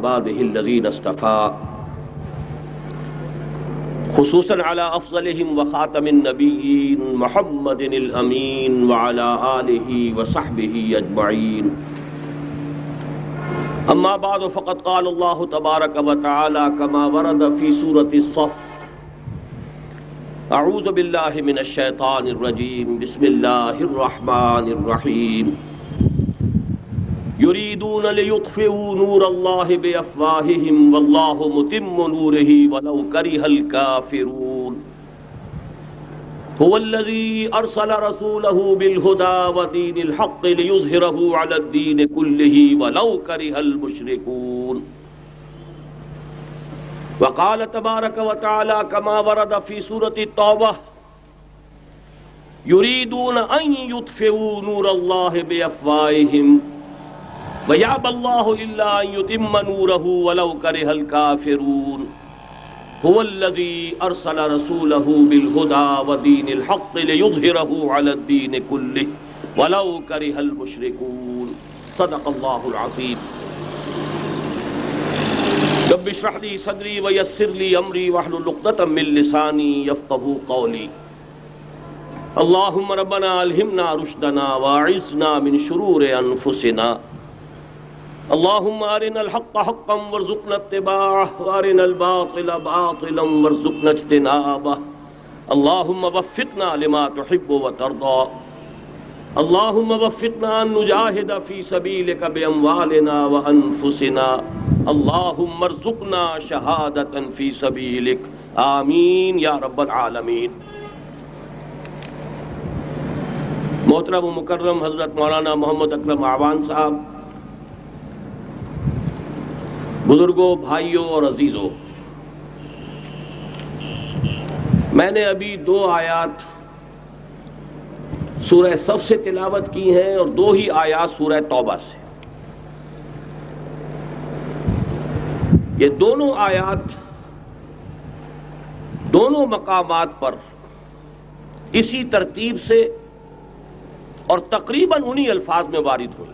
عباده الذين اصطفى خصوصا على أفضلهم وخاتم النبيين محمد الأمين وعلى آله وصحبه أجمعين. أما بعد فقد قال الله تبارك وتعالى كما ورد في سورة الصف: أعوذ بالله من الشيطان الرجيم بسم الله الرحمن الرحيم. يريدون ليطفئوا نور الله بأفواههم والله متم نوره ولو كره الكافرون. هو الذي أرسل رسوله بالهدى ودين الحق ليظهره على الدين كله ولو كره المشركون. وقال تبارك وتعالى كما ورد في سورة التوبة: يريدون أن يطفئوا نور الله بأفواههم وَيَأْبَى اللَّهُ إِلَّا أَن يُتِمَّ نُورَهُ وَلَوْ كَرِهَ الْكَافِرُونَ. هُوَ الَّذِي أَرْسَلَ رَسُولَهُ بِالْهُدَى وَدِينِ الْحَقِّ لِيُظْهِرَهُ عَلَى الدِّينِ كُلِّهِ وَلَوْ كَرِهَ الْمُشْرِكُونَ. صدق الله العظيم. رب اشرح لي صدري ويسر لي أمري واحلل عقدة من لساني يفقهوا قولي. اللهم ربنا ألهمنا رشدنا وأعذنا من شرور أنفسنا. اللهم أرنا الحق حقا وارزقنا اتباعه وأرنا الباطل باطلا وارزقنا اجتنابه. اللهم وفقنا لما تحب وترضى. اللهم وفقنا أن نجاهد في سبيلك بأموالنا وأنفسنا. اللهم ارزقنا شهادة في سبيلك آمين یا رب العالمین. محترم و مکرم حضرت مولانا محمد اکرم اعوان صاحب، بزرگوں، بھائیوں اور عزیزوں، میں نے ابھی 2 آیات سورہ صف سے تلاوت کی ہیں اور 2 ہی آیات سورہ توبہ سے. یہ دونوں آیات دونوں مقامات پر اسی ترتیب سے اور تقریباً انہی الفاظ میں وارد ہوئی.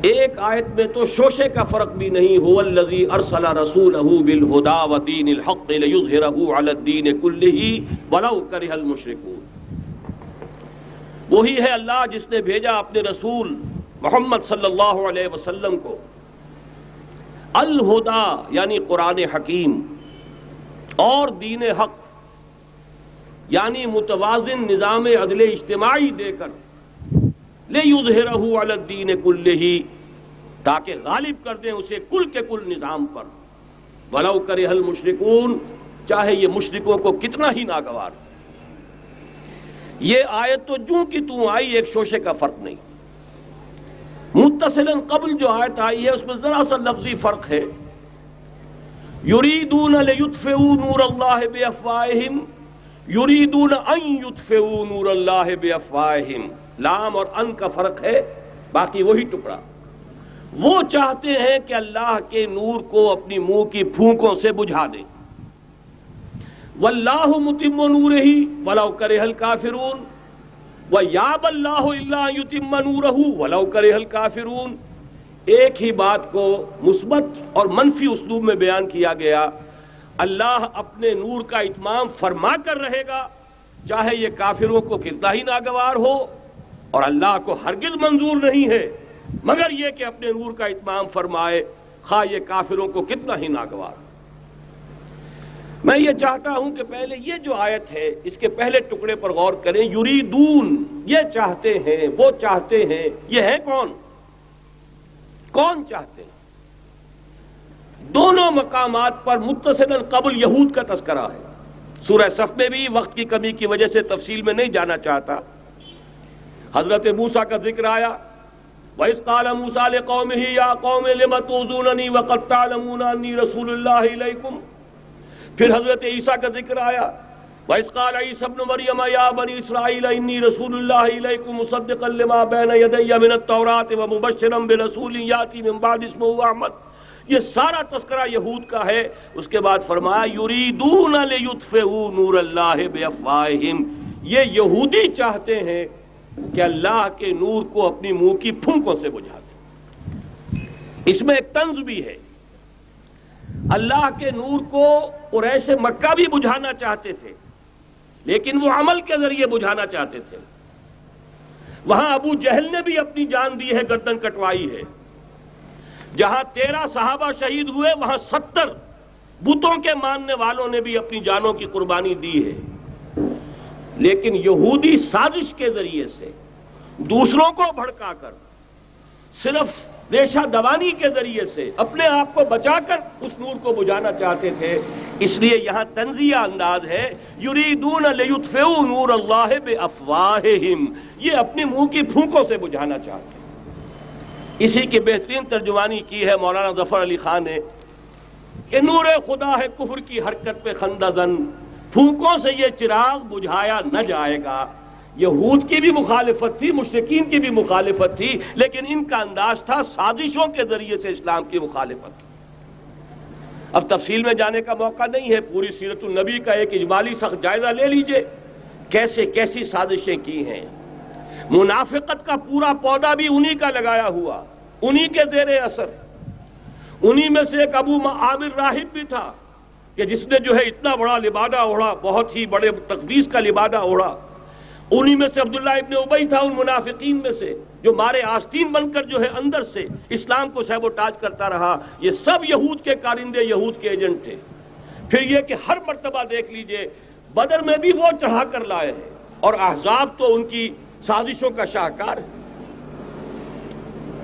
ایک آیت میں تو شوشے کا فرق بھی نہیں: هو الذی ارسل رسولہ بالہدی ودین الحق لیظہرہ علی الدین کلہ ولو کرہ المشرکون. وہی ہے اللہ جس نے بھیجا اپنے رسول محمد صلی اللہ علیہ وسلم کو الہدی یعنی قرآن حکیم اور دین حق یعنی متوازن نظام عدل اجتماعی دے کر لِيُظْهِرَهُ عَلَى الدِّينِ كُلِّهِ تاکہ غالب کر دیں اسے کل کے کل نظام پر. وَلَوْ كَرِهَ الْمُشْرِكُونَ، چاہے یہ مشرکوں کو کتنا ہی ناگوار. یہ آیت تو جوں کی توں آئی، ایک شوشے کا فرق نہیں. متصلاً قبل جو آیت آئی ہے اس میں ذرا سا لفظی فرق ہے. يُرِيدُونَ لِيُطْفِئُوا نُورَ اللَّهِ بِأَفْوَاهِهِمْ يُرِيدُونَ أَن يُطْفِئُوا نُورَ اللَّهِ بِأَفْوَاهِهِمْ. لام اور ان کا فرق ہے، باقی وہی ٹکڑا. وہ چاہتے ہیں کہ اللہ کے نور کو اپنی منہ کی پھونکوں سے بجھا دیں. واللہ متم نورہ ولو کرہ الکافرون ویابی اللہ الا ان یتم نورہ ولو کرہ الکافرون. ایک ہی بات کو مثبت اور منفی اسلوب میں بیان کیا گیا. اللہ اپنے نور کا اتمام فرما کر رہے گا، چاہے یہ کافروں کو کتنا ہی ناگوار ہو، اور اللہ کو ہرگز منظور نہیں ہے مگر یہ کہ اپنے نور کا اتمام فرمائے، خواہ یہ کافروں کو کتنا ہی ناگوار. میں یہ چاہتا ہوں کہ پہلے یہ جو آیت ہے اس کے پہلے ٹکڑے پر غور کریں. یریدون، یہ چاہتے ہیں، وہ چاہتے ہیں. یہ ہے کون؟ کون چاہتے ہیں؟ دونوں مقامات پر متصلاً قبل یہود کا تذکرہ ہے. سورہ صف میں بھی وقت کی کمی کی وجہ سے تفصیل میں نہیں جانا چاہتا. حضرت موسیٰ کا ذکر آیا: وَإِذْ قَالَ مُوسَىٰ لِقَوْمِهِ يَا قَوْمِ لِمَ تُؤْذُونَنِي وَقَدْ تَعْلَمُونَ أَنِّي رَسُولُ اللَّهِ إِلَيْكُمْ. پھر حضرت عیسیٰ کا ذکر آیا: وَإِذْ قَالَ عِيسَى ابْنُ مَرْيَمَ يَا بَنِي إِسْرَائِيلَ إِنِّي رَسُولُ اللَّهِ إِلَيْكُمْ مُصَدِّقًا لِمَا بَيْنَ يَدَيَّ مِنَ التَّوْرَاةِ وَمُبَشِّرًا بِرَسُولٍ يَأْتِي مِن بَعْدِي اسْمُهُ أَحْمَدُ. یہ سارا تذکرہ یہود کا ہے. اس کے بعد فرمایا: یریدون لیطفئوا نور اللہ بافواہہم. یہ یہودی چاہتے ہیں کہ اللہ کے نور کو اپنی منہ کی پھونکوں سے بجھا دیں. اس میں ایک طنز بھی ہے. اللہ کے نور کو قریش مکہ بھی بجھانا چاہتے تھے لیکن وہ عمل کے ذریعے بجھانا چاہتے تھے. وہاں ابو جہل نے بھی اپنی جان دی ہے, گردن کٹوائی ہے. جہاں 13 صحابہ شہید ہوئے وہاں 70 بتوں کے ماننے والوں نے بھی اپنی جانوں کی قربانی دی ہے. لیکن یہودی سازش کے ذریعے سے دوسروں کو بھڑکا کر, صرف ریشہ دوانی کے ذریعے سے اپنے آپ کو بچا کر اس نور کو بجھانا چاہتے تھے. اس لیے یہاں طنزیہ انداز ہے, یریدون لیطفئوا نور اللہ بافواہہم, یہ اپنے منہ کی پھونکوں سے بجھانا چاہتے ہیں. اسی کی بہترین ترجمانی کی ہے مولانا ظفر علی خان نے کہ نور خدا ہے کفر کی حرکت پہ خندہ زن, پھونکوں سے یہ چراغ بجھایا نہ جائے گا. یہود کی بھی مخالفت تھی, مشرکین کی بھی مخالفت تھی, لیکن ان کا انداز تھا سازشوں کے ذریعے سے اسلام کی مخالفت. اب تفصیل میں جانے کا موقع نہیں ہے, پوری سیرت النبی کا ایک اجمالی سخت جائزہ لے لیجئے کیسے کیسی سازشیں کی ہیں. منافقت کا پورا پودا بھی انہی کا لگایا ہوا, انہی کے زیر اثر. انہی میں سے ایک ابو عامر راہب بھی تھا کہ جس نے جو ہے اتنا بڑا لبادہ اوڑھا, بہت ہی بڑے تقدیس کا لبادہ اوڑھا. انہی میں سے عبداللہ ابن ابی تھا ان منافقین میں سے جو مارے آستین بن کر جو ہے اندر سے اسلام کو سہب و تاج کرتا رہا. یہ سب یہود کے کارندے, یہود کے ایجنٹ تھے. پھر یہ کہ ہر مرتبہ دیکھ لیجئے بدر میں بھی وہ چڑھا کر لائے ہیں اور احزاب تو ان کی سازشوں کا شاہکار ہے.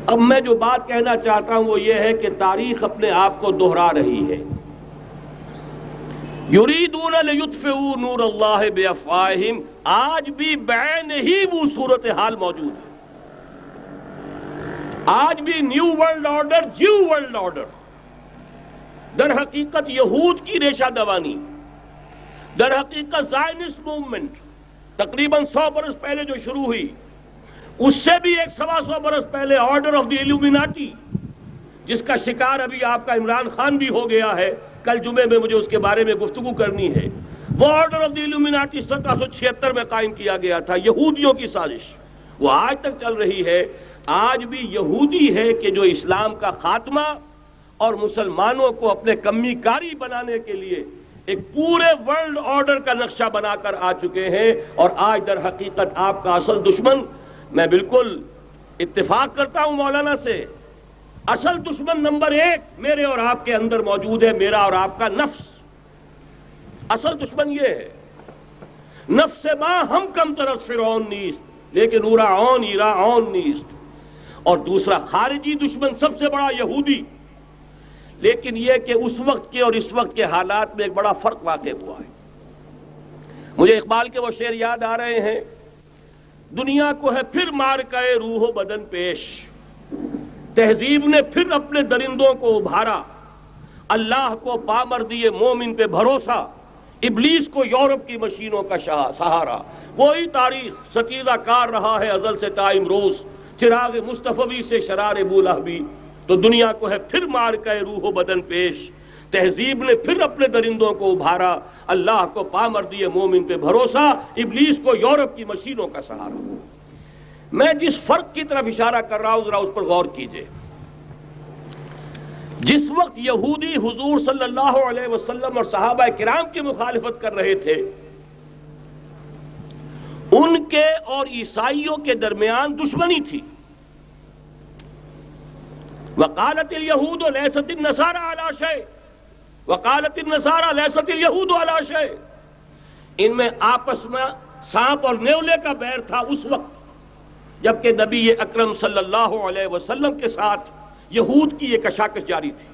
اب میں جو بات کہنا چاہتا ہوں وہ یہ ہے کہ تاریخ اپنے آپ کو دہرا رہی ہے. یریدون لیطفئوا نور اللہ بافواہہم, آج بھی بعین ہی وہ صورتحال موجود ہے. آج بھی new world order, Jew world order در حقیقت یہود کی ریشہ دوانی, در حقیقت زائنسٹ موومنٹ تقریباً 100 برس پہلے جو شروع ہوئی, اس سے بھی 125 برس پہلے آرڈر آف دی ایلومیناٹی, جس کا شکار ابھی آپ کا عمران خان بھی ہو گیا ہے. کل جمعے میں مجھے اس کے بارے میں گفتگو کرنی ہے. وہ آرڈر آف دی ایلومیناٹی 1776 میں قائم کیا گیا تھا, یہودیوں کی سازش, وہ آج تک چل رہی ہے. آج بھی یہودی ہے کہ جو اسلام کا خاتمہ اور مسلمانوں کو اپنے کمی کاری بنانے کے لیے ایک پورے ورلڈ آرڈر کا نقشہ بنا کر آ چکے ہیں. اور آج در حقیقت آپ کا اصل دشمن, میں بالکل اتفاق کرتا ہوں مولانا سے, اصل دشمن نمبر 1 میرے اور آپ کے اندر موجود ہے, میرا اور آپ کا نفس. اصل دشمن یہ ہے, نفس ما ہم کم طرف فرعون نیست لیکن اورا عون ایرا عون نیست. اور دوسرا خارجی دشمن سب سے بڑا یہودی. لیکن یہ کہ اس وقت کے اور اس وقت کے حالات میں ایک بڑا فرق واقع ہوا ہے. مجھے اقبال کے وہ شعر یاد آ رہے ہیں, دنیا کو ہے پھر مارکہ روح و بدن پیش, تہذیب نے پھر اپنے درندوں کو ابھارا, اللہ کو پامر دیے مومن پہ بھروسہ, ابلیس کو یورپ کی مشینوں کا سہارا. وہی تاریخ ستیزہ کار رہا ہے ازل سے تا امروز, چراغ مصطفی سے شرار بولہبی. تو دنیا کو ہے پھر مارکہ روح و بدن پیش, تہذیب نے پھر اپنے درندوں کو ابھارا, اللہ کو پامر دیے مومن پہ بھروسہ, ابلیس کو یورپ کی مشینوں کا سہارا. میں جس فرق کی طرف اشارہ کر رہا ہوں ذرا اس پر غور کیجئے. جس وقت یہودی حضور صلی اللہ علیہ وسلم اور صحابہ کرام کی مخالفت کر رہے تھے, ان کے اور عیسائیوں کے درمیان دشمنی تھی. وقالت اليہود لیست النصارى علی شیء وقالت النصارى لیست اليہود علی شیء. ان میں آپس میں سانپ اور نیولے کا بیر تھا اس وقت جبکہ نبی اکرم صلی اللہ علیہ وسلم کے ساتھ یہود کی یہ کشاکش جاری تھی.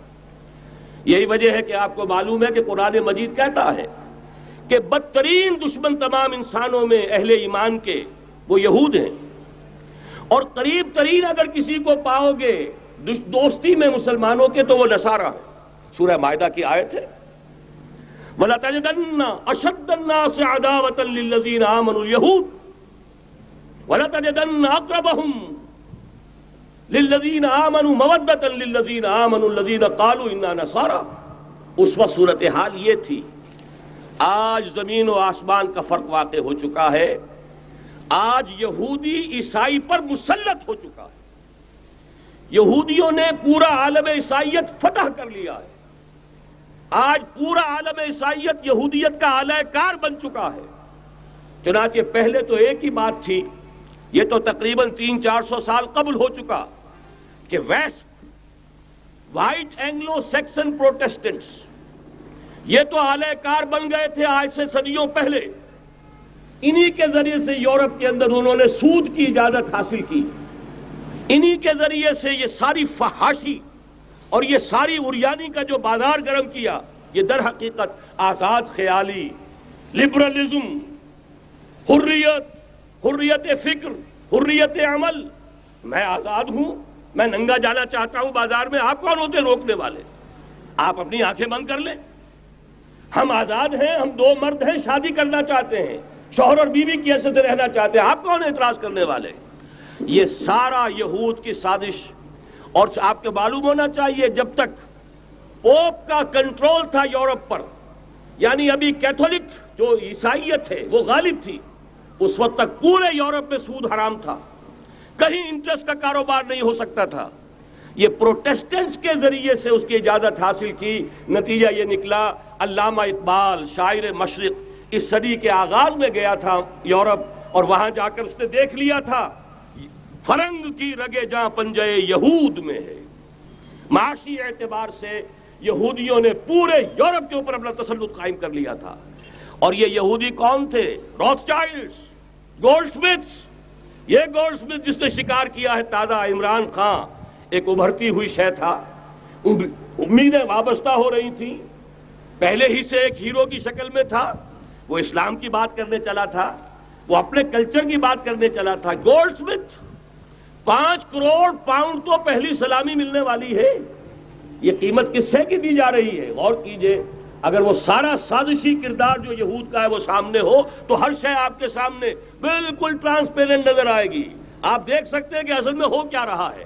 یہی وجہ ہے کہ آپ کو معلوم ہے کہ قرآن مجید کہتا ہے کہ بدترین دشمن تمام انسانوں میں اہل ایمان کے وہ یہود ہیں, اور قریب ترین اگر کسی کو پاؤ گے دوستی میں مسلمانوں کے تو وہ نصارہ ہیں. سورہ مائدہ کی آیت ہے, وَلَتَجِدَنَّ أَشَدَّ النَّاسِ عَدَاوَةً لِلَّذِينَ آمَنُوا الْيَهُودَ وَلَتَجِدَنَّ أَقْرَبَهُمْ لِلَّذِينَ آمَنُوا مَوَدَّةً لِلَّذِينَ آمَنُوا الَّذِينَ قَالُوا إِنَّا نَصَارَى. اس وقت صورتحال یہ تھی. آج زمین و آسمان کا فرق واقع ہو چکا ہے. آج یہودی عیسائی پر مسلط ہو چکا ہے. یہودیوں نے پورا عالم عیسائیت فتح کر لیا ہے. آج پورا عالم عیسائیت یہودیت کا اعلی کار بن چکا ہے. چنانچہ پہلے تو ایک ہی بات تھی، یہ تو تقریباً 300-400 سال قبل ہو چکا، کہ west white Anglo Saxon Protestants یہ تو اعلی کار بن گئے تھے آج سے صدیوں پہلے. انہی کے ذریعے سے یورپ کے اندر انہوں نے سود کی اجازت حاصل کی، انہی کے ذریعے سے یہ ساری فحاشی اور یہ ساری عریانی کا جو بازار گرم کیا، یہ در حقیقت آزاد خیالی، لبرلزم، حریت فکر، حریت عمل. میں آزاد ہوں، میں ننگا جانا چاہتا ہوں بازار میں، آپ کون ہوتے روکنے والے؟ آپ اپنی آنکھیں بند کر لیں. ہم آزاد ہیں، ہم دو مرد ہیں، شادی کرنا چاہتے ہیں، شوہر اور بیوی کی حیثیت سے رہنا چاہتے ہیں، آپ کون اعتراض کرنے والے؟ یہ سارا یہود کی سازش. اور آپ کو معلوم ہونا چاہیے جب تک پوپ کا کنٹرول تھا یورپ پر، یعنی ابھی کیتھولک جو عیسائیت ہے وہ غالب تھی، اس وقت تک پورے یورپ میں سود حرام تھا، کہیں انٹرسٹ کا کاروبار نہیں ہو سکتا تھا. یہ پروٹیسٹنٹس کے ذریعے سے اس کی اجازت حاصل کی. نتیجہ یہ نکلا، علامہ اقبال شاعر مشرق اس صدی کے آغاز میں گیا تھا یورپ، اور وہاں جا کر اس نے دیکھ لیا تھا فرنگ کی رگے جہاں پنجے یہود میں ہے. معاشی اعتبار سے یہودیوں نے پورے یورپ کے اوپر اپنا تسلط قائم کر لیا تھا. اور یہ یہودی کون تھے؟ Rothschilds, goldsmiths. یہ گولڈ سمتھ جس نے شکار کیا ہے تازہ عمران خان، ایک ابھرتی ہوئی شے تھا، امیدیں وابستہ ہو رہی تھیں، پہلے ہی سے ایک ہیرو کی شکل میں تھا. وہ اسلام کی بات کرنے چلا تھا، وہ اپنے کلچر کی بات کرنے چلا تھا. گولڈ سمتھ 5 کروڑ پاؤنڈ تو پہلی سلامی ملنے والی ہے. یہ قیمت کس سے کی دی جا رہی ہے؟ غور کیجئے. اگر وہ سارا سازشی کردار جو یہود کا ہے وہ سامنے ہو تو ہر شے آپ کے سامنے بالکل ٹرانسپیرنٹ نظر آئے گی. آپ دیکھ سکتے ہیں کہ اصل میں ہو کیا رہا ہے.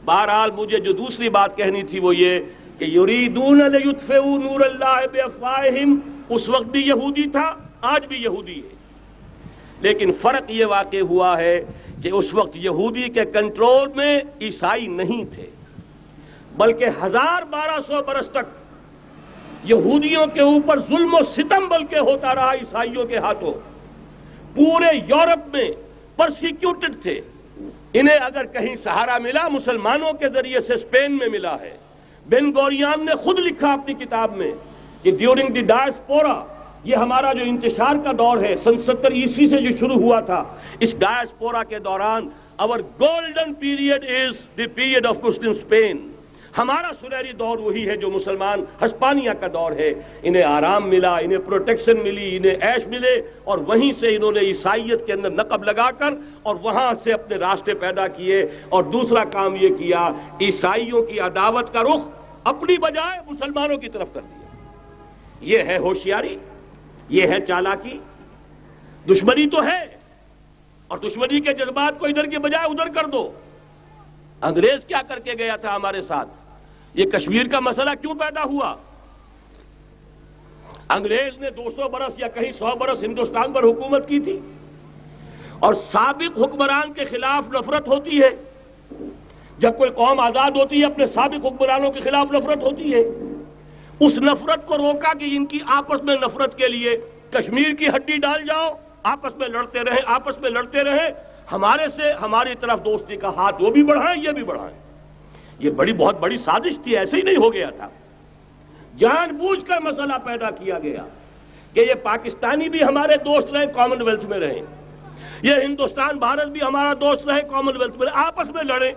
بہرحال مجھے جو دوسری بات کہنی تھی وہ یہ کہ یریدون لیطفئوا نور اللہ بافواہہم اس وقت بھی یہودی تھا، آج بھی یہودی ہے. لیکن فرق یہ واقع ہوا ہے کہ اس وقت یہودی کے کنٹرول میں عیسائی نہیں تھے، بلکہ 1200 برس تک یہودیوں کے اوپر ظلم و ستم بلکہ ہوتا رہا عیسائیوں کے ہاتھوں. پورے یورپ میں پرسیکیوٹڈ تھے. انہیں اگر کہیں سہارا ملا مسلمانوں کے ذریعے سے اسپین میں ملا ہے. بن گوریان نے خود لکھا اپنی کتاب میں کہ ڈیورنگ دی ڈائسپورا، یہ ہمارا جو انتشار کا دور ہے 70 عیسوی سے جو شروع ہوا تھا، اس ڈائسپورا کے دوران our golden period is the period of Muslim Spain. ہمارا سنہری دور وہی ہے جو مسلمان ہسپانیہ کا دور ہے. انہیں آرام ملا، انہیں پروٹیکشن ملی، انہیں عیش ملے، اور وہیں سے انہوں نے عیسائیت کے اندر نقب لگا کر اور وہاں سے اپنے راستے پیدا کیے. اور دوسرا کام یہ کیا، عیسائیوں کی عداوت کا رخ اپنی بجائے مسلمانوں کی طرف کر دیا. یہ ہے ہوشیاری، یہ ہے چالاکی. دشمنی تو ہے، اور دشمنی کے جذبات کو ادھر کے بجائے ادھر کر دو. انگریز کیا کر کے گیا تھا ہمارے ساتھ؟ یہ کشمیر کا مسئلہ کیوں پیدا ہوا؟ انگریز نے 200 برس یا کہیں 100 برس ہندوستان پر حکومت کی تھی، اور سابق حکمران کے خلاف نفرت ہوتی ہے. جب کوئی قوم آزاد ہوتی ہے اپنے سابق حکمرانوں کے خلاف نفرت ہوتی ہے. اس نفرت کو روکا کہ ان کی آپس میں نفرت کے لیے کشمیر کی ہڈی ڈال جاؤ، آپس میں لڑتے رہیں، ہمارے سے ہماری طرف دوستی کا ہاتھ وہ بھی بڑھائیں یہ بھی بڑھائیں. یہ بہت بڑی سازش تھی، ایسے ہی نہیں ہو گیا تھا. جان بوجھ کر مسئلہ پیدا کیا گیا کہ یہ پاکستانی بھی ہمارے دوست رہیں، کامن ویلتھ میں رہیں، یہ ہندوستان بھارت بھی ہمارا دوست رہے، کامن ویلتھ میں آپس میں لڑیں.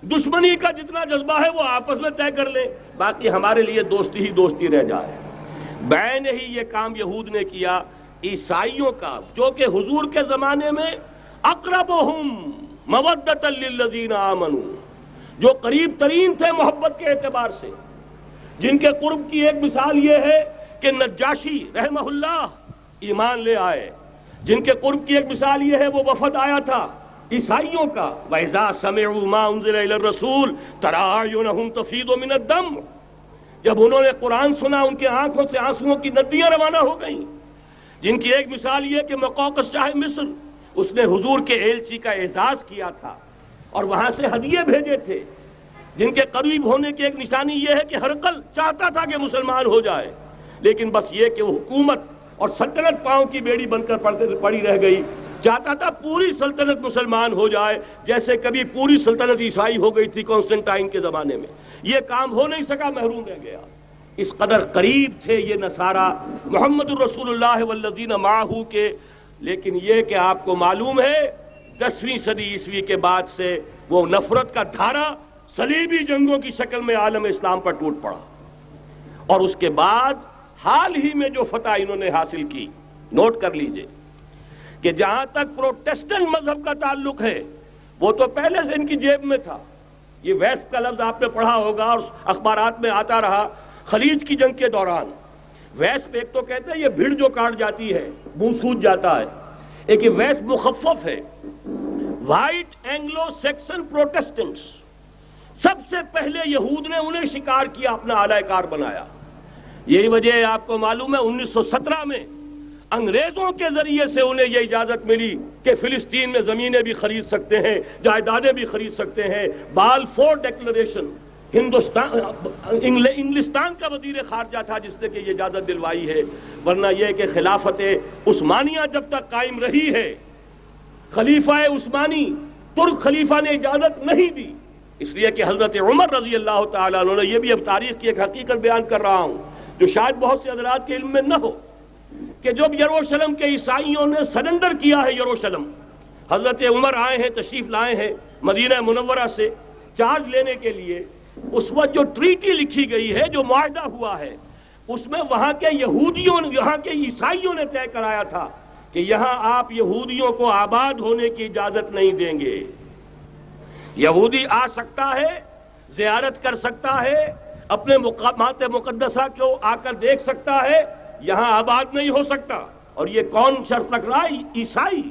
دشمنی کا جتنا جذبہ ہے وہ آپس میں طے کر لیں، باقی ہمارے لیے دوستی ہی دوستی رہ جائے. بین ہی یہ کام یہود نے کیا. عیسائیوں کا جو کہ حضور کے زمانے میں اقربہم مودۃ للذین آمنوا، جو قریب ترین تھے محبت کے اعتبار سے، جن کے قرب کی ایک مثال یہ ہے کہ نجاشی رحمہ اللہ ایمان لے آئے، جن کے قرب کی ایک مثال یہ ہے وہ وفد آیا تھا عیسائیوں کا. وَإِذَا سَمِعُوا مَا أُنزِلَ إِلَى الرَّسُولِ تَرَىٰ أَعْيُنَهُمْ تَفِيضُ مِنَ الدَّمْعِ، جب انہوں نے قرآن سنا ان کے آنکھوں سے آنسوؤں کی ندیاں روانہ ہو گئیں. جن کی ایک مثال یہ کہ مقوقس شاہ مصر، اس نے حضور کے ایلچی کا اعزاز کیا تھا اور وہاں سے ہدیے بھیجے تھے. جن کے قریب ہونے کی ایک نشانی یہ ہے کہ ہرقل چاہتا تھا کہ مسلمان ہو جائے، لیکن بس یہ کہ وہ حکومت اور سلطنت پاؤں کی بیڑی بن کر پڑی رہ گئی. چاہتا تھا پوری سلطنت مسلمان ہو جائے، جیسے کبھی پوری سلطنت عیسائی ہو گئی تھی کانسٹنٹائن کے زمانے میں. یہ کام ہو نہیں سکا، محروم رہ گیا. اس قدر قریب تھے یہ نصارہ محمد الرسول اللہ والذین معہ کے. لیکن یہ کہ آپ کو معلوم ہے 10ویں صدی عیسوی کے بعد سے وہ نفرت کا دھارا صلیبی جنگوں کی شکل میں عالم اسلام پر ٹوٹ پڑا. اور اس کے بعد حال ہی میں جو فتح انہوں نے حاصل کی، نوٹ کر لیجئے کہ جہاں تک پروٹیسٹنٹ مذہب کا تعلق ہے وہ تو پہلے سے ان کی جیب میں تھا. یہ ویسٹ کا لفظ آپ نے پڑھا ہوگا اور اخبارات میں آتا رہا. خلیج کی جنگ کے دوران ویسٹ ایک تو کہتے ہیں یہ بھیڑ جو کاٹ جاتی ہے منہ سوج جاتا ہے، ایک یہ ویسٹ مخفف ہے. وائٹ اینگلو سیکسن پروٹیسٹنٹس، سب سے پہلے یہود نے انہیں شکار کیا، اپنا اعلی کار بنایا. یہی وجہ ہے آپ کو معلوم ہے 1917 میں انگریزوں کے ذریعے سے انہیں یہ اجازت ملی کہ فلسطین میں زمینیں بھی خرید سکتے ہیں، جائیدادیں بھی خرید سکتے ہیں. بالفور ڈیکلریشن انگلستان کا وزیر خارجہ تھا جس نے کہ یہ اجازت دلوائی ہے. ورنہ یہ کہ خلافت عثمانیہ جب تک قائم رہی ہے، خلیفہ عثمانی ترک خلیفہ نے اجازت نہیں دی. اس لیے کہ حضرت عمر رضی اللہ تعالیٰ عنہ نے، یہ بھی اب تاریخ کی ایک حقیقت بیان کر رہا ہوں جو شاید بہت سے حضرات کے علم میں نہ ہو، کہ جب یروشلم کے عیسائیوں نے سرنڈر کیا ہے یروشلم، حضرت عمر آئے ہیں، تشریف لائے ہیں مدینہ منورہ سے چارج لینے کے لیے. اس وقت جو ٹریٹی لکھی گئی ہے، جو معاہدہ ہوا ہے، اس میں وہاں کے یہودیوں، یہاں کے عیسائیوں نے طے کرایا تھا کہ یہاں آپ یہودیوں کو آباد ہونے کی اجازت نہیں دیں گے. یہودی آ سکتا ہے، زیارت کر سکتا ہے، اپنے مقامات مقدسہ کو آ کر دیکھ سکتا ہے، یہاں آباد نہیں ہو سکتا. اور یہ کون شرط رکھ رہا ہے؟ عیسائی.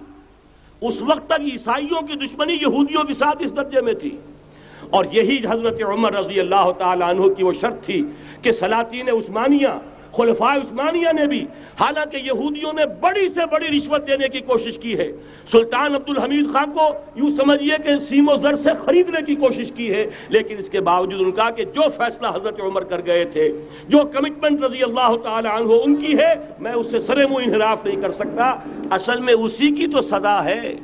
اس وقت تک عیسائیوں کی دشمنی یہودیوں کے ساتھ اس درجے میں تھی. اور یہی حضرت عمر رضی اللہ تعالیٰ عنہ کی وہ شرط تھی کہ سلاطین عثمانیہ، خلفاء عثمانیہ نے بھی، حالانکہ یہودیوں نے بڑی سے بڑی رشوت دینے کی کوشش کی ہے، سلطان عبد الحمید خان کو یوں سمجھیے کہ سیم و زر سے خریدنے کی کوشش کی ہے، لیکن اس کے باوجود ان کا کہ جو فیصلہ حضرت عمر کر گئے تھے، جو کمٹمنٹ رضی اللہ تعالی عنہ ان کی ہے، میں اس سے سر منہ انحراف نہیں کر سکتا. اصل میں اسی کی تو صدا ہے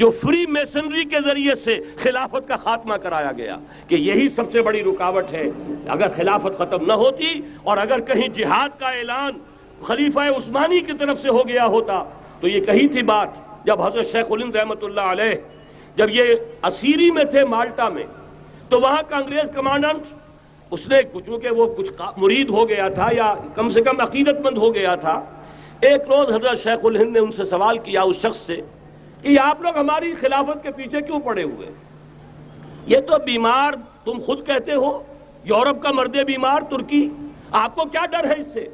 جو فری میسنری کے ذریعے سے خلافت کا خاتمہ کرایا گیا، کہ یہی سب سے بڑی رکاوٹ ہے. اگر خلافت ختم نہ ہوتی اور اگر کہیں جہاد کا اعلان خلیفہ عثمانی کی طرف سے ہو گیا ہوتا تو یہ کہی تھی بات جب حضرت شیخ الہند رحمۃ اللہ علیہ جب یہ اسیری میں تھے مالٹا میں، تو وہاں کا انگریز کمانڈنٹ، اس نے چونکہ وہ کچھ مرید ہو گیا تھا یا کم سے کم عقیدت مند ہو گیا تھا، ایک روز حضرت شیخ الہند نے ان سے سوال کیا اس شخص سے کہ آپ لوگ ہماری خلافت کے پیچھے کیوں پڑے ہوئے؟ یہ تو بیمار، تم خود کہتے ہو یورپ کا مرد بیمار ترکی، آپ کو کیا ڈر ہے اس سے؟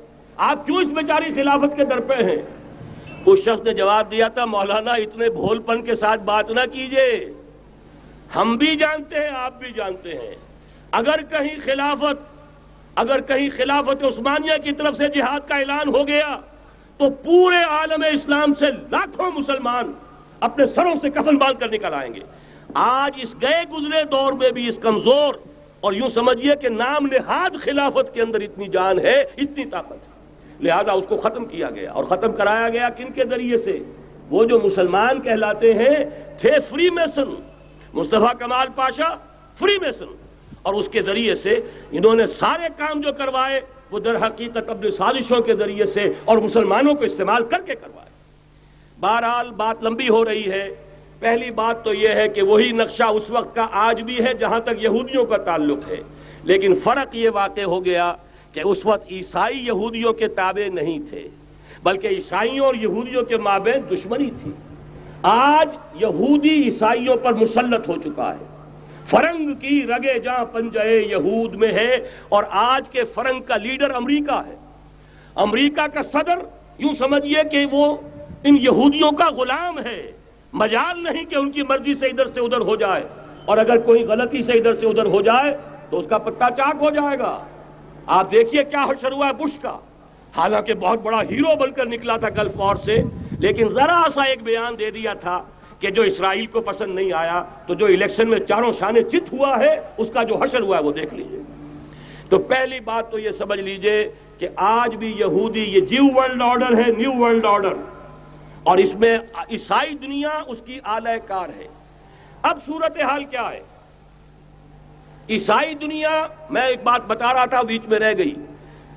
آپ کیوں اس بیچاری خلافت کے در پہ ہیں؟ اس شخص نے جواب دیا تھا، مولانا اتنے بھول پن کے ساتھ بات نہ کیجئے، ہم بھی جانتے ہیں آپ بھی جانتے ہیں، اگر کہیں خلافت عثمانیہ کی طرف سے جہاد کا اعلان ہو گیا تو پورے عالم اسلام سے لاکھوں مسلمان اپنے سروں سے کفن باندھ کر نکل آئیں گے. آج اس گئے گزرے دور میں بھی اس کمزور اور یوں سمجھیے کہ نام نہاد خلافت کے اندر اتنی جان ہے، اتنی طاقت ہے، لہذا اس کو ختم کیا گیا. اور ختم کرایا گیا کن کے ذریعے سے؟ وہ جو مسلمان کہلاتے ہیں تھے فری میسن، مصطفیٰ کمال پاشا فری میسن، اور اس کے ذریعے سے انہوں نے سارے کام جو کروائے وہ در حقیقت اپنے سازشوں کے ذریعے سے اور مسلمانوں کو استعمال کر کے کروائے. بہرحال بات لمبی ہو رہی ہے. پہلی بات تو یہ ہے کہ وہی نقشہ اس وقت کا آج بھی ہے جہاں تک یہودیوں کا تعلق ہے، لیکن فرق یہ واقع ہو گیا کہ اس وقت عیسائی یہودیوں کے تابع نہیں تھے، بلکہ عیسائیوں اور یہودیوں کے مابین دشمنی تھی. آج یہودی عیسائیوں پر مسلط ہو چکا ہے. فرنگ کی رگے جاں پنجے یہود میں ہے، اور آج کے فرنگ کا لیڈر امریکہ ہے. امریکہ کا صدر یوں سمجھیے کہ وہ ان یہودیوں کا غلام ہے، مجال نہیں کہ ان کی مرضی سے ادھر سے ادھر ہو جائے، اور اگر کوئی غلطی سے ادھر سے ادھر ہو جائے تو اس کا پتہ چاک ہو جائے گا. آپ دیکھیے کیا حشر ہوا ہے بش کا، حالانکہ بہت بڑا ہیرو بن کر نکلا تھا گلف وار سے، لیکن ذرا سا ایک بیان دے دیا تھا کہ جو اسرائیل کو پسند نہیں آیا تو جو الیکشن میں چاروں شانے چت ہوا ہے اس کا جو حشر ہوا ہے وہ دیکھ لیجئے۔ تو پہلی بات تو یہ سمجھ لیجئے کہ آج بھی یہودی، یہ نیو ورلڈ آرڈر ہے، نیو ورلڈ آرڈر، اور اس میں عیسائی دنیا اس کی اعلی کار ہے۔ اب صورتحال کیا ہے؟ عیسائی دنیا، میں ایک بات بتا رہا تھا بیچ میں رہ گئی،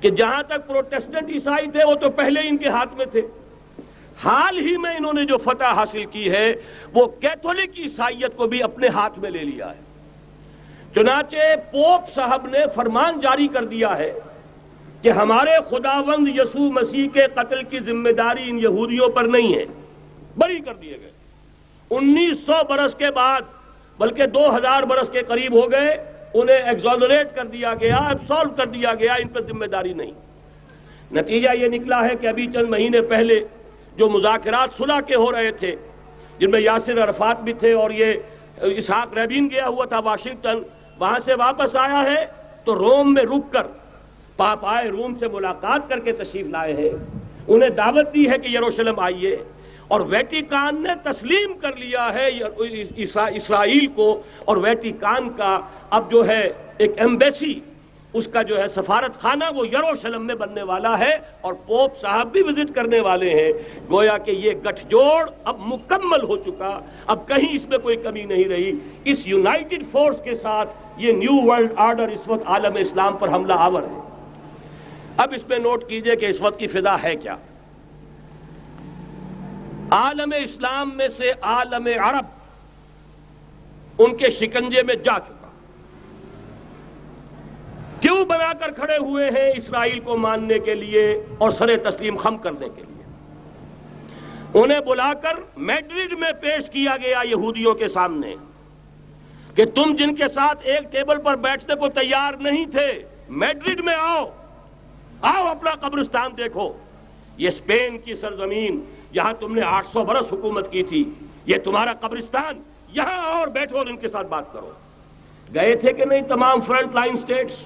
کہ جہاں تک پروٹیسٹنٹ عیسائی تھے وہ تو پہلے ان کے ہاتھ میں تھے، حال ہی میں انہوں نے جو فتح حاصل کی ہے وہ کیتھولک عیسائیت کو بھی اپنے ہاتھ میں لے لیا ہے۔ چنانچہ پوپ صاحب نے فرمان جاری کر دیا ہے کہ ہمارے خداوند یسوع مسیح کے قتل کی ذمہ داری ان یہودیوں پر نہیں ہے، بری کر دیے گئے۔ 1900 برس کے بعد، بلکہ 2000 برس کے قریب ہو گئے، انہیں ایگزونریٹ کر دیا گیا، ایبسالو کر دیا گیا، ان پر ذمہ داری نہیں۔ نتیجہ یہ نکلا ہے کہ ابھی چند مہینے پہلے جو مذاکرات صلح کے ہو رہے تھے، جن میں یاسر عرفات بھی تھے اور یہ اسحاق رابین گیا ہوا تھا واشنگٹن، وہاں سے واپس آیا ہے تو روم میں رک کر پاپائے روم سے ملاقات کر کے تشریف لائے ہیں، انہیں دعوت دی ہے کہ یروشلم آئیے، اور ویٹیکان نے تسلیم کر لیا ہے اسرائیل کو، اور ویٹیکان کا اب جو ہے ایک ایمبیسی، اس کا جو ہے سفارت خانہ وہ یروشلم میں بننے والا ہے، اور پوپ صاحب بھی وزٹ کرنے والے ہیں۔ گویا کہ یہ گٹھ جوڑ اب مکمل ہو چکا، اب کہیں اس میں کوئی کمی نہیں رہی۔ اس یونائٹڈ فورس کے ساتھ یہ نیو ورلڈ آرڈر اس وقت عالم اسلام پر حملہ آور ہے۔ اب اس میں نوٹ کیجئے کہ اس وقت کی فضا ہے کیا۔ عالم اسلام میں سے عالم عرب ان کے شکنجے میں جا چکا، کیوں بنا کر کھڑے ہوئے ہیں اسرائیل کو ماننے کے لیے اور سر تسلیم خم کرنے کے لیے۔ انہیں بلا کر میڈرڈ میں پیش کیا گیا یہودیوں کے سامنے کہ تم جن کے ساتھ ایک ٹیبل پر بیٹھنے کو تیار نہیں تھے، میڈرڈ میں آؤ، آؤ اپنا قبرستان دیکھو، یہ اسپین کی سرزمین جہاں تم نے 800 برس حکومت کی تھی، یہ تمہارا قبرستان، یہاں آؤ اور بیٹھو اور ان کے ساتھ بات کرو۔ گئے تھے کہ نہیں تمام فرنٹ لائن سٹیٹس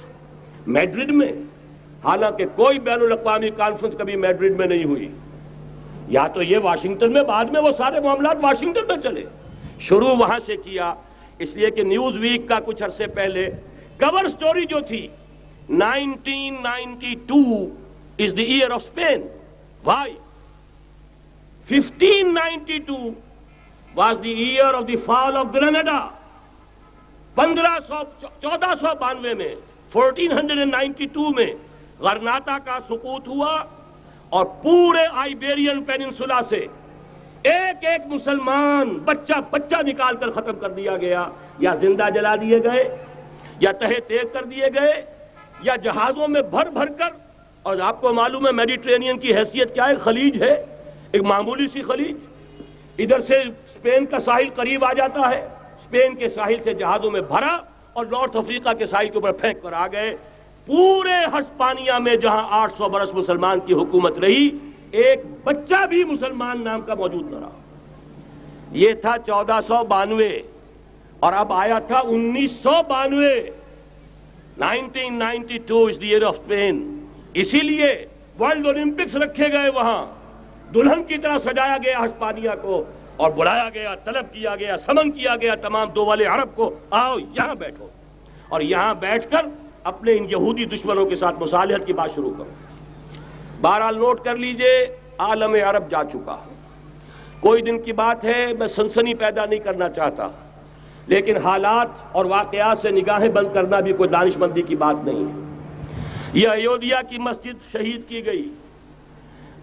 میڈرڈ میں؟ حالانکہ کوئی بین الاقوامی کانفرنس کبھی میڈرڈ میں نہیں ہوئی، یا تو یہ واشنگٹن میں، بعد میں وہ سارے معاملات واشنگٹن میں چلے، شروع وہاں سے کیا۔ اس لیے کہ نیوز ویک کا کچھ عرصے پہلے کور سٹوری جو تھی 1992 is the year of Spain. Why? 1592 was the year of the fall of Granada. 1492 میں 1492 میں غرناطہ کا سقوط ہوا، اور پورے آئیبیرین پیننسولا سے ایک ایک مسلمان بچہ نکال کر ختم کر دیا گیا، یا زندہ جلا دیے گئے، یا تہہ تیگ کر دیے گئے، یا جہازوں میں بھر بھر کر۔ اور آپ کو معلوم ہے میڈیٹرینین کی حیثیت کیا ہے، خلیج ہے، ایک معمولی سی خلیج، ادھر سے اسپین کا ساحل قریب آ جاتا ہے، اسپین کے ساحل سے جہازوں میں بھرا اور نارتھ افریقہ کے ساحل کے اوپر پھینک کر آ گئے۔ پورے ہسپانیہ میں جہاں 800 برس مسلمان کی حکومت رہی، ایک بچہ بھی مسلمان نام کا موجود نہ رہا۔ یہ تھا 1492، اور اب آیا تھا 1992۔ 1992 is the year of Spain۔ اسی لیے ورلڈ اولمپکس رکھے گئے، وہاں دلہن کی طرح سجایا گیا ہسپانیہ کو، اور بلایا گیا، طلب کیا گیا، سمن کیا گیا تمام دول عرب کو، آؤ یہاں بیٹھو، اور یہاں بیٹھ کر اپنے ان یہودی دشمنوں کے ساتھ مصالحت کی بات شروع کرو۔ بہرحال نوٹ کر لیجئے، عالم عرب جا چکا۔ کوئی دن کی بات ہے، میں سنسنی پیدا نہیں کرنا چاہتا، لیکن حالات اور واقعات سے نگاہیں بند کرنا بھی کوئی دانش مندی کی بات نہیں ہے۔ یہ ایودھیا کی مسجد شہید کی گئی،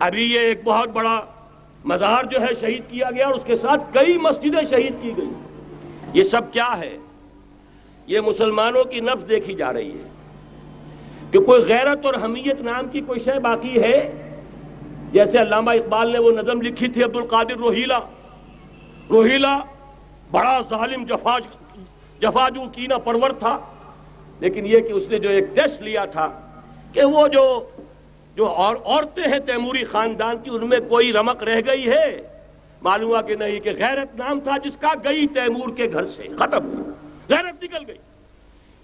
ابھی یہ ایک بہت بڑا مزار جو ہے شہید کیا گیا، اور اس کے ساتھ کئی مسجدیں شہید کی گئی۔ یہ سب کیا ہے؟ یہ مسلمانوں کی نفس دیکھی جا رہی ہے کہ کوئی غیرت اور حمیت نام کی کوئی شے باقی ہے؟ جیسے علامہ اقبال نے وہ نظم لکھی تھی، عبدالقادر روہیلا بڑا ظالم جفاجو کینہ پرور تھا، لیکن یہ کہ اس نے جو ایک ٹیسٹ لیا تھا کہ وہ جو عورتیں ہیں تیموری خاندان کی، ان میں کوئی رمق رہ گئی ہے؟ معلوم ہوا کہ نہیں، کہ غیرت نام تھا جس کا، گئی تیمور کے گھر سے، ختم، غیرت نکل گئی۔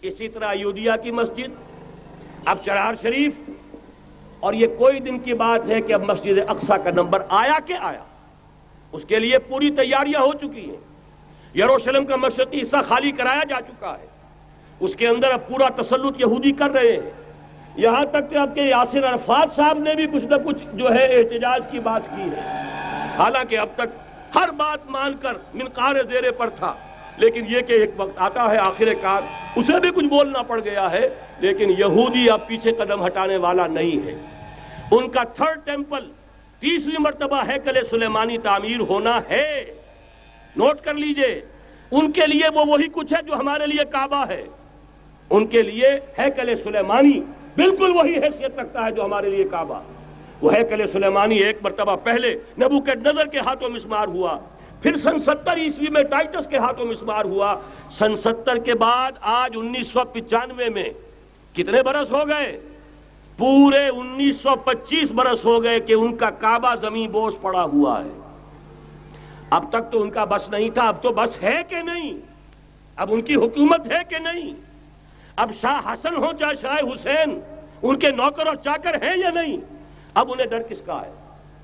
اسی طرح ایودھیا کی مسجد، اب چرار شریف، اور یہ کوئی دن کی بات ہے کہ اب مسجد اقصی کا نمبر آیا کہ آیا۔ اس کے لیے پوری تیاریاں ہو چکی ہیں. یروشلم کا مشرقی حصہ خالی کرایا جا چکا ہے. اس کے اندر اب پورا تسلط یہودی کر رہے ہیں. یہاں تک کہ اب کے یاسر عرفات صاحب نے بھی کچھ نہ کچھ جو ہے احتجاج کی بات کی ہے. حالانکہ اب تک ہر بات مان کر منقار زیر پر تھا، لیکن یہ کہ ایک وقت آتا ہے آخر کار اسے بھی کچھ بولنا پڑ گیا ہے. لیکن یہودی اب پیچھے قدم ہٹانے والا نہیں ہے. ان کا تھرڈ ٹیمپل، تیسری مرتبہ ہیکل سلیمانی تعمیر ہونا ہے. نوٹ کر لیجئے، ان کے لیے وہ وہی کچھ ہے جو ہمارے لیے کعبہ ہے. ان کے لیے ہیکل سلیمانی بالکل وہی حیثیت رکھتا ہے جو ہمارے لیے کعبہ. وہ ہیکل سلیمانی ایک مرتبہ پہلے نبوکدنضر کے ہاتھوں مسمار ہوا، پھر سن 70 عیسوی میں ٹائٹس کے ہاتھوں مسمار ہوا. سن 70 کے بعد آج 1995 میں کتنے برس ہو گئے؟ پورے 1925 برس ہو گئے کہ ان کا کعبہ زمین بوس پڑا ہوا ہے. اب تک تو ان کا بس نہیں تھا، اب تو بس ہے کہ نہیں؟ اب ان کی حکومت ہے کہ نہیں؟ اب شاہ حسن ہو چاہے شاہ حسین، ان کے نوکر اور چاکر ہیں یا نہیں؟ اب انہیں ڈر کس کا ہے؟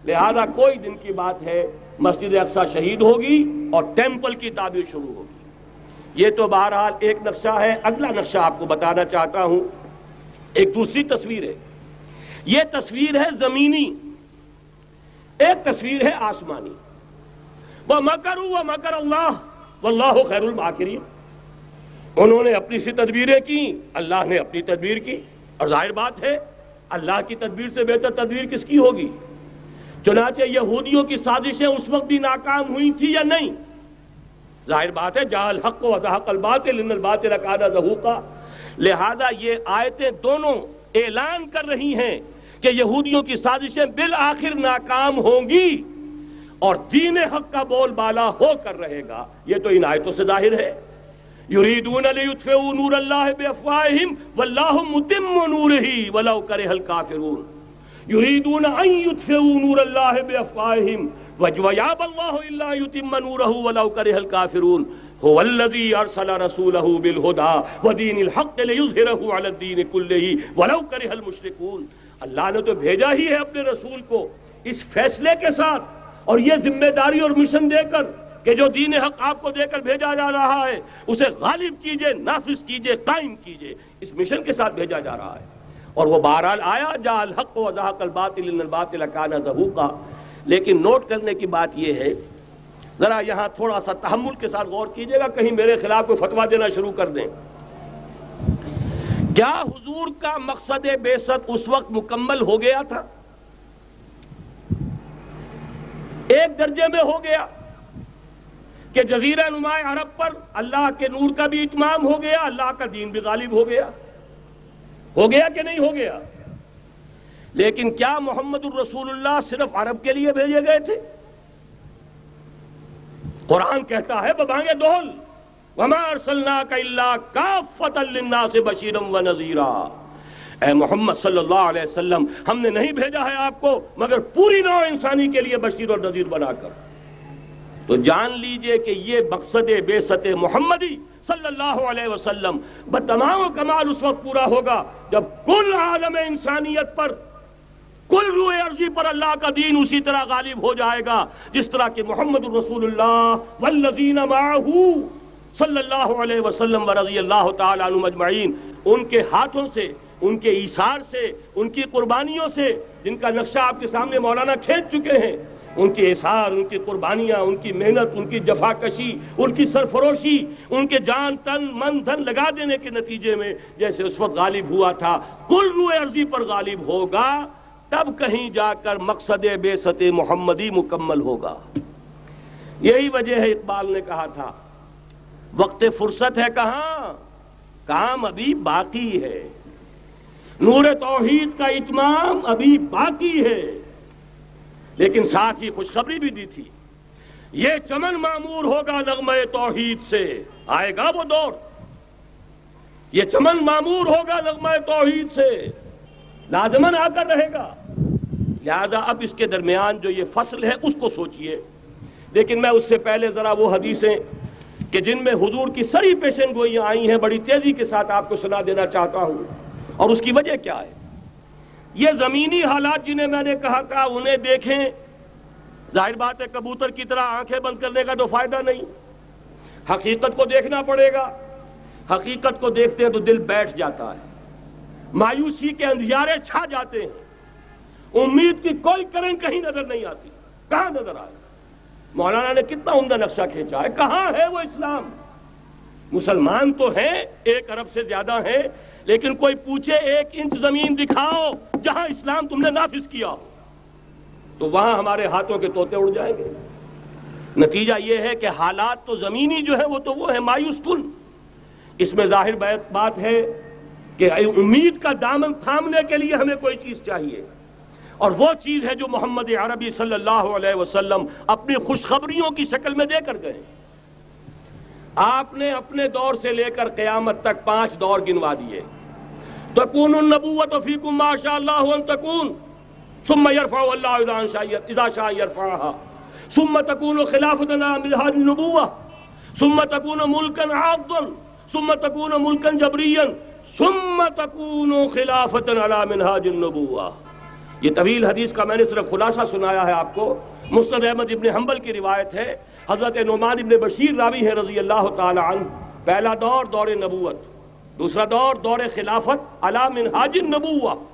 لہذا کوئی دن کی بات ہے مسجد اقصی شہید ہوگی اور ٹیمپل کی تعمیر شروع ہوگی. یہ تو بہرحال ایک نقشہ ہے. اگلا نقشہ آپ کو بتانا چاہتا ہوں، ایک دوسری تصویر ہے. یہ تصویر ہے زمینی، ایک تصویر ہے آسمانی. وَمَكَرُوا وَمَكَرَ اللَّهُ وَاللَّهُ خَيْرُ الْمَاكِرِينَ. انہوں نے اپنی سی تدبیریں کی، اللہ نے اپنی تدبیر کی. اور ظاہر بات ہے اللہ کی تدبیر سے بہتر تدبیر کس کی ہوگی؟ چنانچہ یہودیوں کی سازشیں اس وقت بھی ناکام ہوئی تھی یا نہیں؟ ظاہر بات ہے جاء الحق وزهق الباطل ان الباطل کان زہوقا. لہذا یہ آیتیں دونوں اعلان کر رہی ہیں کہ یہودیوں کی سازشیں بالآخر ناکام ہوں گی اور دین حق کا بول بالا ہو کر رہے گا. یہ تو ان آیتوں سے ظاہر ہے. یریدون لیطفئوا نور اللہ بافواہہم واللہ متم نورہ ولو کرہ الکافرون. یریدون ان یطفئوا نور اللہ بافواہہم ویابى اللہ الا یتم نورہ ولو کرہ الکافرون. هو الذی ارسل رسولہ بالہدی ودین الحق لیظہرہ علی الدین کلہ ولو کرہ المشرکون. اللہ نے تو بھیجا ہی ہے اپنے رسول کو اس فیصلے کے ساتھ اور یہ ذمہ داری اور مشن دے کر کہ جو دین حق آپ کو دے کر بھیجا جا رہا ہے اسے غالب کیجئے، نافذ کیجئے، قائم کیجئے. اس مشن کے ساتھ بھیجا جا رہا ہے. اور وہ بہرحال آیا جاء الحق وزهق الباطل ان الباطل کان زہوقا. لیکن نوٹ کرنے کی بات یہ ہے، ذرا یہاں تھوڑا سا تحمل کے ساتھ غور کیجئے گا، کہیں میرے خلاف کوئی فتویٰ دینا شروع کر دیں. کیا حضور کا مقصد بعثت اس وقت مکمل ہو گیا تھا؟ ایک درجے میں ہو گیا کہ جزیرہ نما عرب پر اللہ کے نور کا بھی اتمام ہو گیا، اللہ کا دین بھی غالب ہو گیا. ہو گیا کہ نہیں ہو گیا؟ لیکن کیا محمد الرسول اللہ صرف عرب کے لیے بھیجے گئے تھے؟ قرآن کہتا ہے ببانگ دہل وما ارسلناک الا کافۃ للناس بشیرا ونذیرا. اے محمد صلی اللہ علیہ وسلم، ہم نے نہیں بھیجا ہے آپ کو مگر پوری نوع انسانی کے لیے بشیر اور نذیر بنا کر. تو جان لیجئے کہ یہ مقصد بعثت محمدی صلی اللہ علیہ وسلم بتمام و کمال اس وقت پورا ہوگا جب کل عالم انسانیت پر، کل روح ارضی پر اللہ کا دین اسی طرح غالب ہو جائے گا جس طرح کہ محمد الرسول اللہ والذین معہ صلی اللہ علیہ وسلم ورضی اللہ تعالی عنہم اجمعین، ان کے ہاتھوں سے، ان کے ایثار سے، ان کی قربانیوں سے، جن کا نقشہ آپ کے سامنے مولانا کھینچ چکے ہیں، ان کے اثار، ان کی قربانیاں، ان کی محنت، ان کی جفا کشی، ان کی سرفروشی، ان کے جان تن من دھن لگا دینے کے نتیجے میں جیسے اس وقت غالب ہوا تھا کل روح ارضی پر غالب ہوگا، تب کہیں جا کر مقصد بعثت محمدی مکمل ہوگا. یہی وجہ ہے اقبال نے کہا تھا وقت فرصت ہے کہاں، کام ابھی باقی ہے، نور توحید کا اتمام ابھی باقی ہے. لیکن ساتھ ہی خوشخبری بھی دی تھی، یہ چمن معمور ہوگا نغمہ توحید سے. آئے گا وہ دور، یہ چمن معمور ہوگا نغمہ توحید سے، لازماً آ کر رہے گا. لہذا اب اس کے درمیان جو یہ فصل ہے اس کو سوچئے. لیکن میں اس سے پہلے ذرا وہ حدیثیں کہ جن میں حضور کی سری پیشن گوئیاں آئی ہیں بڑی تیزی کے ساتھ آپ کو سنا دینا چاہتا ہوں. اور اس کی وجہ کیا ہے؟ یہ زمینی حالات جنہیں میں نے کہا تھا انہیں دیکھیں ظاہر بات ہے کبوتر کی طرح آنکھیں بند کرنے کا تو فائدہ نہیں، حقیقت کو دیکھنا پڑے گا۔ حقیقت کو دیکھتے ہیں تو دل بیٹھ جاتا ہے، مایوسی کے اندھیارے چھا جاتے ہیں، امید کی کوئی کرن کہیں نظر نہیں آتی۔ کہاں نظر آئے؟ مولانا نے کتنا عمدہ نقشہ کھینچا ہے، کہاں ہے وہ اسلام؟ مسلمان تو ہیں، 1 ارب سے زیادہ ہیں، لیکن کوئی پوچھے 1 انچ زمین دکھاؤ جہاں اسلام تم نے نافذ کیا ہو، تو وہاں ہمارے ہاتھوں کے طوطے اڑ جائیں گے۔ نتیجہ یہ ہے کہ حالات تو زمینی جو ہے وہ ہے مایوس کن۔ اس میں ظاہر بات ہے کہ امید کا دامن تھامنے کے لیے ہمیں کوئی چیز چاہیے، اور وہ چیز ہے جو محمد عربی صلی اللہ علیہ وسلم اپنی خوشخبریوں کی شکل میں دے کر گئے۔ آپ نے اپنے دور سے لے کر قیامت تک 5 دور گنوا دیے۔ تکون النبوۃ فیکم ما شاء اللہ ان تکون ثم يرفع اللہ اذا شاء يرفعها ثم تکون خلافۃ على منہاج النبوۃ ثم تکون ملکا عاضا ثم تکون ملکا جبریا ثم تکون خلافۃ علی منہاج النبوۃ۔ یہ طویل حدیث کا میں نے صرف خلاصہ سنایا ہے آپ کو۔ مسند احمد ابن حنبل کی روایت ہے، حضرت نعمان ابن بشیر راوی ہے رضی اللہ تعالی عنہ۔ پہلا دور دور نبوت، دوسرا دور دور خلافت علی منہاج النبوۃ،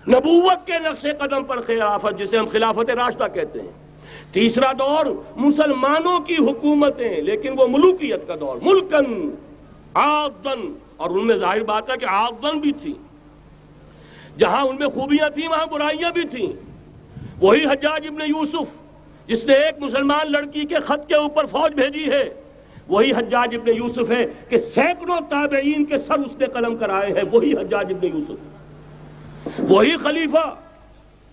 نبوت کے نقش قدم پر خلافت، جسے ہم خلافت راشدہ کہتے ہیں۔ تیسرا دور مسلمانوں کی حکومتیں، لیکن وہ ملوکیت کا دور، ملکن عاضن، اور ان میں ظاہر بات ہے کہ عاضن بھی تھی، جہاں ان میں خوبیاں تھیں وہاں برائیاں بھی تھیں۔ وہی حجاج ابن یوسف جس نے ایک مسلمان لڑکی کے خط کے اوپر فوج بھیجی ہے، وہی حجاج ابن یوسف ہے کہ سینکڑوں تابعین کے سر اس نے قلم کرائے ہیں، وہی حجاج ابن یوسف۔ وہی خلیفہ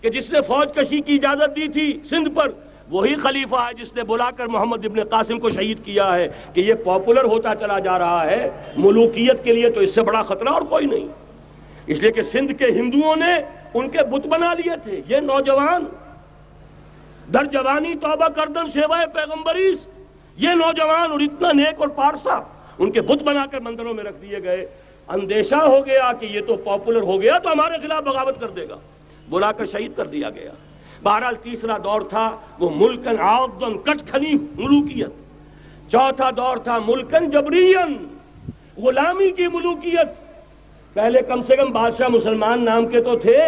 کہ جس نے فوج کشی کی اجازت دی تھی سندھ پر، وہی خلیفہ ہے جس نے بلا کر محمد ابن قاسم کو شہید کیا ہے کہ یہ پاپولر ہوتا چلا جا رہا ہے، ملوکیت کے لیے تو اس سے بڑا خطرہ اور کوئی نہیں۔ اس لیے کہ سندھ کے ہندوؤں نے ان کے بت بنا لیے تھے۔ یہ نوجوان در جوانی توبہ کردن شیوہ پیغمبریس، یہ نوجوان اور اتنا نیک اور پارسا ان کے بت بنا کر مندروں میں رکھ دیے گئے۔ اندیشہ ہو گیا کہ یہ تو پاپولر ہو گیا تو ہمارے خلاف بغاوت کر دے گا، بلا کر شہید کر دیا گیا۔ بہرحال تیسرا دور تھا وہ ملکن عاضن، کچ کھلی ملوکیت۔ چوتھا دور تھا ملکن جبرین، غلامی کی ملوکیت۔ پہلے کم سے کم بادشاہ مسلمان نام کے تو تھے،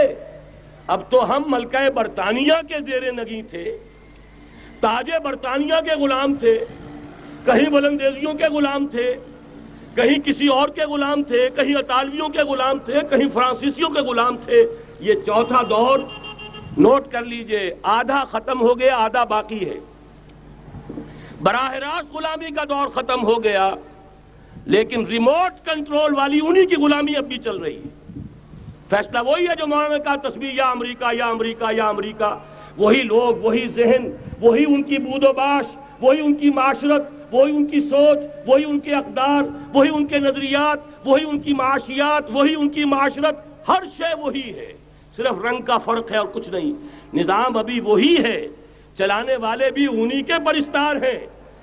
اب تو ہم ملکہ برطانیہ کے زیر نگیں تھے، تاج برطانیہ کے غلام تھے، کہیں بلندیزیوں کے غلام تھے، کہیں کسی اور کے غلام تھے، کہیں اطالویوں کے غلام تھے، کہیں فرانسیسیوں کے غلام تھے۔ یہ چوتھا دور نوٹ کر لیجئے، آدھا ختم ہو گیا، آدھا باقی ہے۔ براہ راست غلامی کا دور ختم ہو گیا، لیکن ریموٹ کنٹرول والی انہی کی غلامی اب بھی چل رہی ہے۔ فیصلہ وہی ہے جو مولانا نے کہا، تصویر یا امریکہ یا امریکہ یا امریکہ۔ وہی لوگ، وہی ذہن، وہی ان کی بود و باش، وہی ان کی معاشرت، وہی ان کی سوچ، وہی ان کے اقدار، وہی ان کے نظریات، وہی ان کی معاشیات، وہی ان کی معاشرت، ہر شے وہی ہے، صرف رنگ کا فرق ہے اور کچھ نہیں۔ نظام ابھی وہی ہے، چلانے والے بھی انہی کے پرستار ہیں،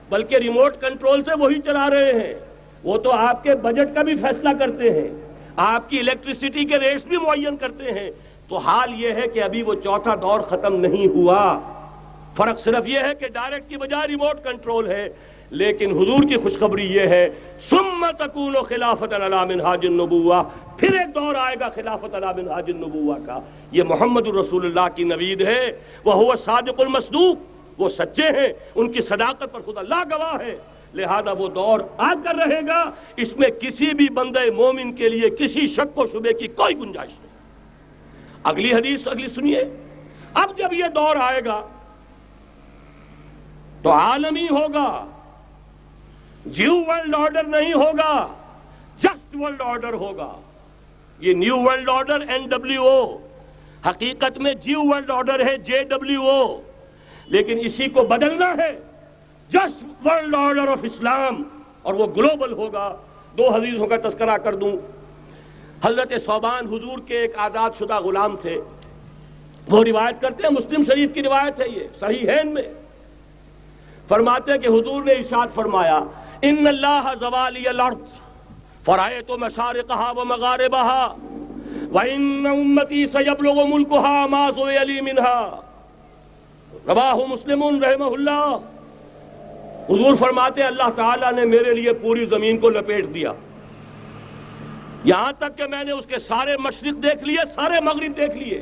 بلکہ ریموٹ کنٹرول سے وہی چلا رہے ہیں۔ وہ تو آپ کے بجٹ کا بھی فیصلہ کرتے ہیں، آپ کی الیکٹریسٹی کے ریٹس بھی معین کرتے ہیں۔ تو حال یہ ہے کہ ابھی وہ چوتھا دور ختم نہیں ہوا۔ فرق صرف یہ ہے کہ ڈائریکٹ کی بجائے ریموٹ کنٹرول ہے، لیکن حضور کی خوشخبری یہ ہے، ثم تکون خلافۃ علی منہاج النبوۃ، پھر ایک دور آئے گا خلافت علی منہاج النبوۃ کا۔ یہ محمد الرسول اللہ کی نوید ہے، وہو الصادق المصدوق، وہ سچے ہیں، ان کی صداقت پر خود اللہ گواہ ہے۔ لہذا وہ دور آ کر رہے گا، اس میں کسی بھی بندے مومن کے لیے کسی شک و شبے کی کوئی گنجائش نہیں۔ اگلی حدیث اگلی سنیے، اب جب یہ دور آئے گا تو عالمی ہوگا، جیو ورلڈ آرڈر نہیں ہوگا، جسٹ ورلڈ آرڈر ہوگا۔ یہ نیو ورلڈ آرڈر NWO، حقیقت میں جیو ورلڈ آرڈر ہے JWO، لیکن اسی کو بدلنا ہے جسٹ ورلڈ آرڈر آف اسلام، اور وہ گلوبل ہوگا۔ 2 حدیثوں کا تذکرہ کر دوں۔ حضرت ثوبان حضور کے ایک آزاد شدہ غلام تھے، وہ روایت کرتے ہیں، مسلم شریف کی روایت ہے، یہ صحیحین میں فرماتے ہیں کہ حضور نے ارشاد فرمایا، ان اللہ زوالی الارض فرأیت مشارقها ومغاربها وان امتی سیبلغ ملکها ما زوی لی منها۔ رواہ مسلم رحمہ اللہ، حضور فرماتے اللہ تعالیٰ نے میرے لیے پوری زمین کو لپیٹ دیا، یہاں تک کہ میں نے اس کے سارے مشرق دیکھ لیے، سارے مغرب دیکھ لیے،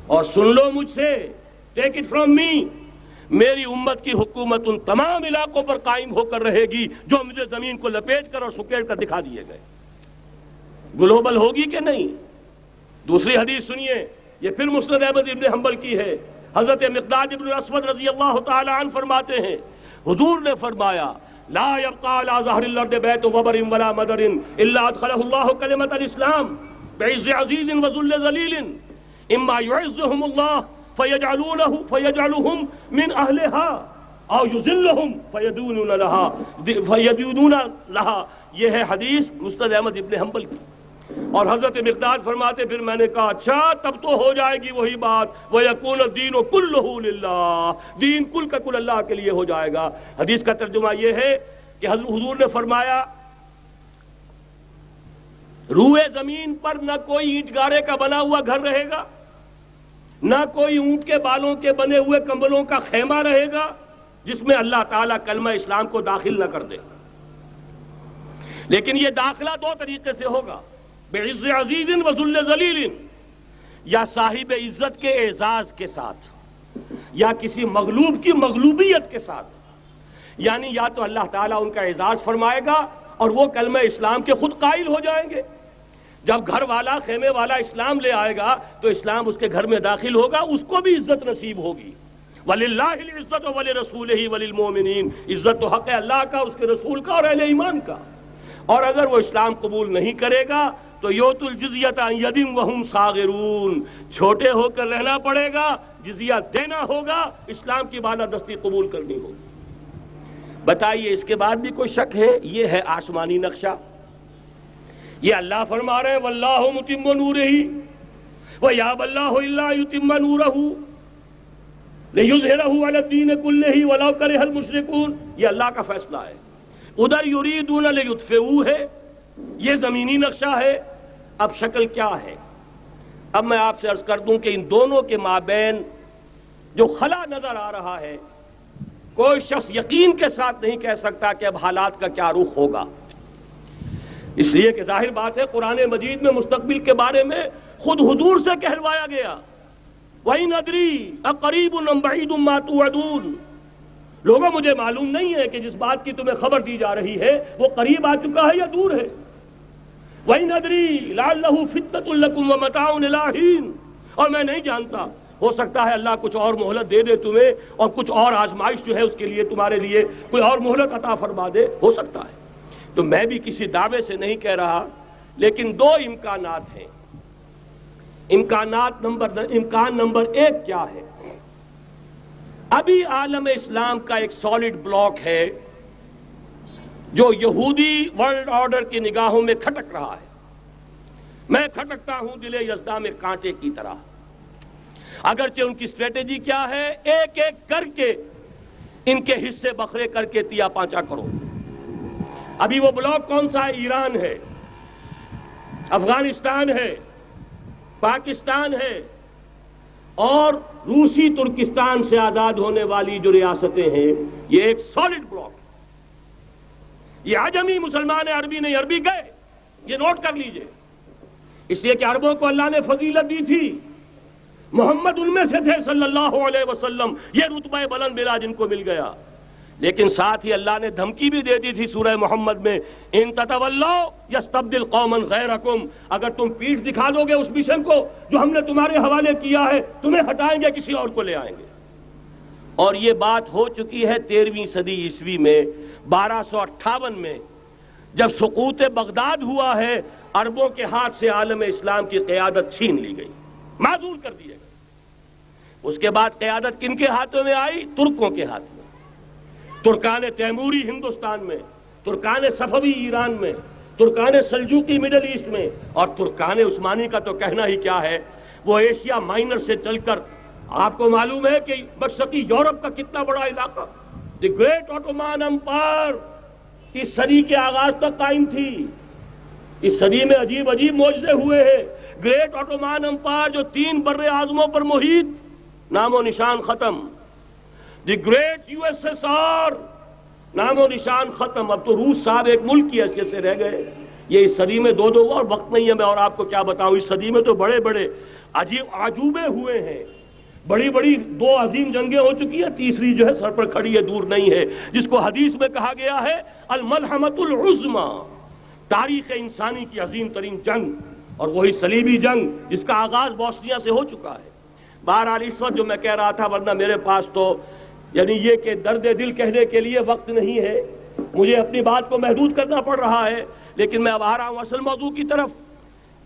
اور سن لو مجھ سے، ٹیک اٹ فرام می، میری امت کی حکومت ان تمام علاقوں پر قائم ہو کر رہے گی جو مجھے زمین کو لپیٹ کر اور سکیڑ کر دکھا دیے گئے۔ گلوبل ہوگی کہ نہیں؟ دوسری حدیث سنیے، یہ پھر مسند احمد ابن حنبل کی ہے، حضرت مقداد ابن اسود رضی اللہ تعالی عنہ فرماتے ہیں حضور نے فرمایا لا يبقى على ظهر الارض بيت وبر ولا مدر الا ادخله الله كلمة الاسلام بعز عزيز وذل ذليل اما يعزهم الله فيجعلهم من اهلها او يذلهم فيدونون لها۔ یہ ہے حدیث مسند احمد ابن حنبل کی، اور حضرت مقداد فرماتے پھر میں نے کہا اچھا تب تو ہو جائے گی وہی بات، وَيَكُونَ الدِّينُ كُلُّهُ لِلَّهِ، دین کل کا کل اللہ کے لیے ہو جائے گا۔ حدیث کا ترجمہ یہ ہے کہ حضور نے فرمایا روئے زمین پر نہ کوئی اینٹ گارے کا بنا ہوا گھر رہے گا، نہ کوئی اونٹ کے بالوں کے بنے ہوئے کمبلوں کا خیمہ رہے گا جس میں اللہ تعالیٰ کلمہ اسلام کو داخل نہ کر دے، لیکن یہ داخلہ دو طریقے سے ہوگا، بعز عزیز و ذل ذلیل، یا صاحب عزت کے اعزاز کے ساتھ یا کسی مغلوب کی مغلوبیت کے ساتھ، یعنی یا تو اللہ تعالیٰ ان کا اعزاز فرمائے گا اور وہ کلمہ اسلام کے خود قائل ہو جائیں گے، جب گھر والا خیمے والا اسلام لے آئے گا تو اسلام اس کے گھر میں داخل ہوگا، اس کو بھی عزت نصیب ہوگی۔ وَلِلَّهِ الْعِزَّةُ وَلِرَسُولِهِ وَلِلْمُؤْمِنِينَ، عزت تو حق ہے اللہ کا، اس کے رسول کا اور اہل ایمان کا۔ اور اگر وہ اسلام قبول نہیں کرے گا تو یوت الجزیۃ عن ید وہم صاغرون، چھوٹے ہو کر رہنا پڑے گا، جزیہ دینا ہوگا، اسلام کی بالادستی قبول کرنی ہوگی۔ بتائیے اس کے بعد بھی کوئی شک ہے؟ یہ ہے آسمانی نقشہ، یہ اللہ فرما رہے ہیں واللہ متم نورہ ویابی اللہ الا یتم نورہ لیظہرہ علی الدین کلہ ولو کرہ المشرکون، یہ اللہ کا فیصلہ ہے۔ ادھر یریدون لیطفئوا ہے، یہ زمینی نقشہ ہے۔ اب شکل کیا ہے؟ اب میں آپ سے عرض کر دوں کہ ان دونوں کے مابین جو خلا نظر آ رہا ہے، کوئی شخص یقین کے ساتھ نہیں کہہ سکتا کہ اب حالات کا کیا رخ ہوگا، اس لیے کہ ظاہر بات ہے قرآن مجید میں مستقبل کے بارے میں خود حضور سے کہلوایا گیا وَإِنْ أَدْرِي أَقَرِيبٌ أَمْ بَعِيدٌ مَا تُوعَدُونَ، لوگوں مجھے معلوم نہیں ہے کہ جس بات کی تمہیں خبر دی جا رہی ہے وہ قریب آ چکا ہے یا دور ہے۔ وَإِنْ أَدْرِي لَعَلَّهُ فِتْنَةٌ لَكُمْ وَمَتَاعٌ إِلَىٰ حِينٍ، اور میں نہیں جانتا، ہو سکتا ہے اللہ کچھ اور مہلت دے دے تمہیں اور کچھ اور آزمائش جو ہے اس کے لیے تمہارے لیے کوئی اور مہلت عطا فرما دے، ہو سکتا ہے۔ تو میں بھی کسی دعوے سے نہیں کہہ رہا، لیکن دو امکانات ہیں۔ امکان نمبر ایک کیا ہے؟ ابھی عالم اسلام کا ایک سالڈ بلاک ہے جو یہودی ورلڈ آرڈر کی نگاہوں میں کھٹک رہا ہے۔ میں کھٹکتا ہوں دل یزداں میں کانٹے کی طرح، اگرچہ ان کی اسٹریٹجی کیا ہے؟ ایک ایک کر کے ان کے حصے بکھرے کر کے تیا پانچا کرو۔ ابھی وہ بلاک کون سا ہے؟ ایران ہے، افغانستان ہے، پاکستان ہے، اور روسی ترکستان سے آزاد ہونے والی جو ریاستیں ہیں، یہ ایک سالڈ بلاک ہے۔ یہ عجمی مسلمان عربی نہیں، عربی گئے، یہ نوٹ کر لیجئے، اس لیے کہ عربوں کو اللہ نے فضیلت دی تھی، محمد ان میں سے تھے صلی اللہ علیہ وسلم، یہ رتبہ بلند ملا جن کو مل گیا، لیکن ساتھ ہی اللہ نے دھمکی بھی دے دی تھی سورہ محمد میں، ان تتولوا یستبدل قوما غیرکم، اگر تم پیٹھ دکھا دو گے اس مشن کو جو ہم نے تمہارے حوالے کیا ہے، تمہیں ہٹائیں گے، کسی اور کو لے آئیں گے۔ اور یہ بات ہو چکی ہے 13ویں صدی عیسوی میں، 1258 میں جب سقوط بغداد ہوا ہے، عربوں کے ہاتھ سے عالم اسلام کی قیادت چھین لی گئی، معزول کر دیے گئے۔ اس کے بعد قیادت کن کے ہاتھوں میں آئی؟ ترکوں کے ہاتھ میں، ترکان تیموری ہندوستان میں، ترکان صفوی ایران میں، ترکان سلجوقی مڈل ایسٹ میں، اور ترکان عثمانی کا تو کہنا ہی کیا ہے، وہ ایشیا مائنر سے چل کر آپ کو معلوم ہے کہ مشرقی یورپ کا کتنا بڑا علاقہ، دی گریٹ آٹومان امپائر اس صدی کے آغاز تک قائم تھی۔ اس صدی میں عجیب عجیب معجزے ہوئے ہیں۔ گریٹ آٹومان امپائر جو 3 بر اعظموں پر محیط، نام و نشان ختم. دی گریٹ USSR نام و نشان ختم. اب تو روس صاحب ایک ملک کی حیثیت سے رہ گئے. یہ اس صدی میں دو اور وقت نہیں ہے میں اور آپ کو کیا بتاؤں. اس صدی میں تو بڑے بڑے عجیب عجوبے ہوئے ہیں. بڑی بڑی 2 عظیم جنگیں ہو چکی ہیں, تیسری جو ہے سر پر کھڑی ہے, دور نہیں ہے, جس کو حدیث میں کہا گیا ہے الملحمۃ العظمی, تاریخ انسانی کی عظیم ترین جنگ, اور وہی صلیبی جنگ جس کا آغاز بوسنیا سے ہو چکا ہے. بہرحال اس وقت جو میں کہہ رہا تھا, ورنہ میرے پاس تو یعنی یہ کہ درد دل کہنے کے لیے وقت نہیں ہے, مجھے اپنی بات کو محدود کرنا پڑ رہا ہے. لیکن میں اب آ رہا ہوں اصل موضوع کی طرف,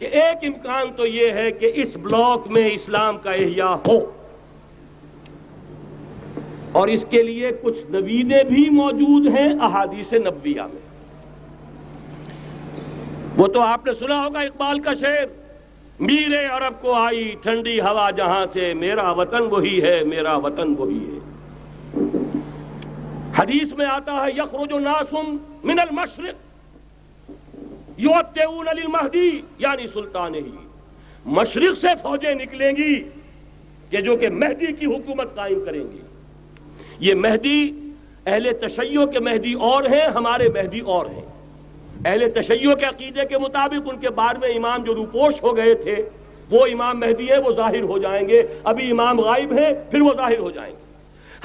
کہ ایک امکان تو یہ ہے کہ اس بلاک میں اسلام کا احیاء ہو, اور اس کے لیے کچھ نویدیں بھی موجود ہیں احادیث نبویہ میں. وہ تو آپ نے سنا ہوگا اقبال کا شعر, میرے عرب کو آئی ٹھنڈی ہوا جہاں سے, میرا وطن وہی ہے, میرا وطن وہی ہے. حدیث میں آتا ہے یخرج ناس من المشرق یؤتون للمہدی یعنی سلطانہ, مشرق سے فوجیں نکلیں گی کہ جو کہ مہدی کی حکومت قائم کریں گی. یہ مہدی اہل تشیع کے مہدی اور ہیں, ہمارے مہدی اور ہیں. اہل تشیع کے عقیدے کے مطابق ان کے بعد میں امام جو روپوش ہو گئے تھے وہ امام مہدی ہے, وہ ظاہر ہو جائیں گے. ابھی امام غائب ہیں, پھر وہ ظاہر ہو جائیں گے.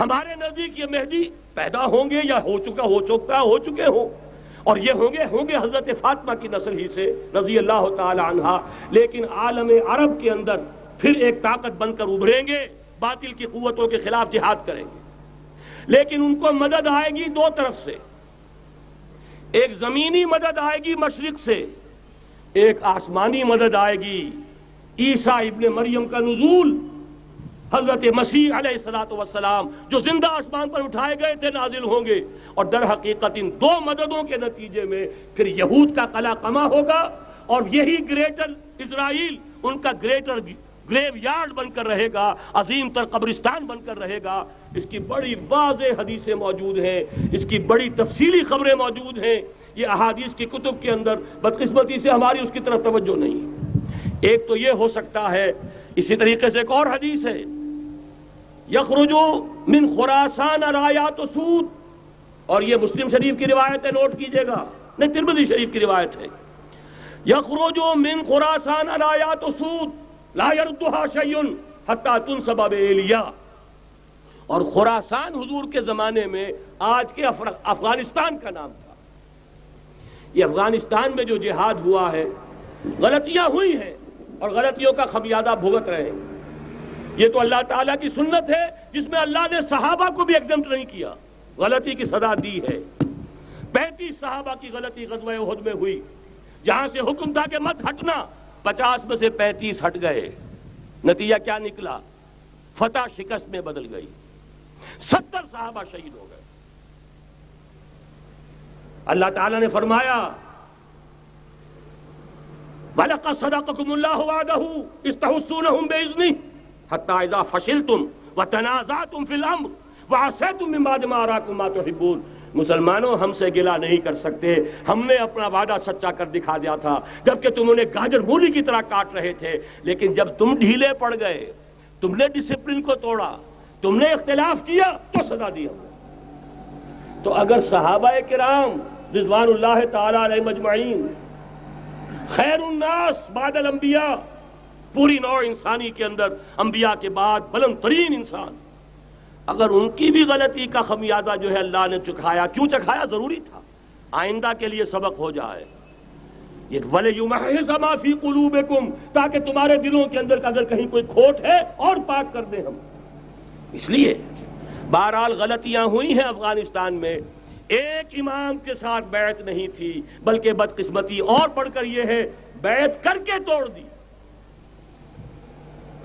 ہمارے نزدیک یہ مہدی پیدا ہوں گے یا ہو چکے ہوں, اور یہ ہوں گے حضرت فاطمہ کی نسل ہی سے رضی اللہ تعالی عنہا. لیکن عالم عرب کے اندر پھر ایک طاقت بن کر ابھریں گے, باطل کی قوتوں کے خلاف جہاد کریں گے. لیکن ان کو مدد آئے گی 2 طرف سے, ایک زمینی مدد آئے گی مشرق سے, ایک آسمانی مدد آئے گی. عیسیٰ ابن مریم کا نزول, حضرت مسیح علیہ الصلوۃ والسلام جو زندہ آسمان پر اٹھائے گئے تھے نازل ہوں گے, اور در حقیقت ان 2 مددوں کے نتیجے میں پھر یہود کا قلع قمع ہوگا, اور یہی گریٹر اسرائیل ان کا گریٹر گریو یارڈ بن کر رہے گا, عظیم تر قبرستان بن کر رہے گا. اس کی بڑی واضح حدیثیں موجود ہیں, اس کی بڑی تفصیلی خبریں موجود ہیں. یہ احادیث کی کتب کے اندر بدقسمتی سے ہماری اس کی طرف توجہ نہیں. ایک تو یہ ہو سکتا ہے. اسی طریقے سے ایک اور حدیث ہے, یخرج من خراسان رایات سود, اور یہ مسلم شریف کی روایت ہے, نوٹ کیجئے گا, نہیں ترمذی شریف کی روایت ہے. یخرج من خراسان رایات سود لا يردها شيء حتى تنصب بإيلیا. اور خراسان حضور کے زمانے میں آج کے افغانستان کا نام تھا. یہ افغانستان میں جو جہاد ہوا ہے, غلطیاں ہوئی ہیں اور غلطیوں کا خمیازہ بھگت رہے ہیں. یہ تو اللہ تعالیٰ کی سنت ہے جس میں اللہ نے صحابہ کو بھی ایگزمپٹ نہیں کیا, غلطی کی سزا دی ہے. 35 صحابہ کی غلطی غزوہ احد میں ہوئی, جہاں سے حکم تھا کہ مت ہٹنا, 50 میں سے 35 ہٹ گئے. نتیجہ کیا نکلا؟ فتح شکست میں بدل گئی. 70 صحابہ شہید ہو گئے. اللہ تعالیٰ نے فرمایا وَلَقَدْ صَدَقَكُمُ اللَّهُ وَعْدَهُ إِذْ تَحُسُّونَهُم بِإِذْنِهِ حَتَّى إِذَا فَشِلْتُمْ وَتَنَازَعْتُمْ فِي الْأَمْرِ وَعَصَيْتُمْ مِن بَعْدِ مَا أَرَاكُم مَّا تُحِبُّونَ. مسلمانوں ہم سے گلہ نہیں کر سکتے, ہم نے اپنا وعدہ سچا کر دکھا دیا تھا جبکہ تم انہیں گاجر مولی کی طرح کاٹ رہے تھے. لیکن جب تم ڈھیلے پڑ گئے, تم نے ڈسپلن کو توڑا, تم نے اختلاف کیا, تو سزا دی ہم نے. تو اگر صحابہ کرام رضوان اللہ تعالی علیہ مجمعین خیر الناس بعد الانبیاء, پوری نوع انسانی کے اندر انبیاء کے بعد بلند ترین انسان, اگر ان کی بھی غلطی کا خمیازہ جو ہے اللہ نے چکھایا, کیوں چکھایا؟ ضروری تھا, آئندہ کے لیے سبق ہو جائے. یہ وَلِيُمَحِّصَ مَا فِي قُلُوبِكُمْ, تاکہ تمہارے دلوں کے اندر اگر کہیں کوئی کھوٹ ہے اور پاک کر دیں ہم. اس لیے بہرحال غلطیاں ہوئی ہیں افغانستان میں. ایک امام کے ساتھ بیعت نہیں تھی, بلکہ بدقسمتی اور بڑھ کر یہ ہے بیعت کر کے توڑ دی.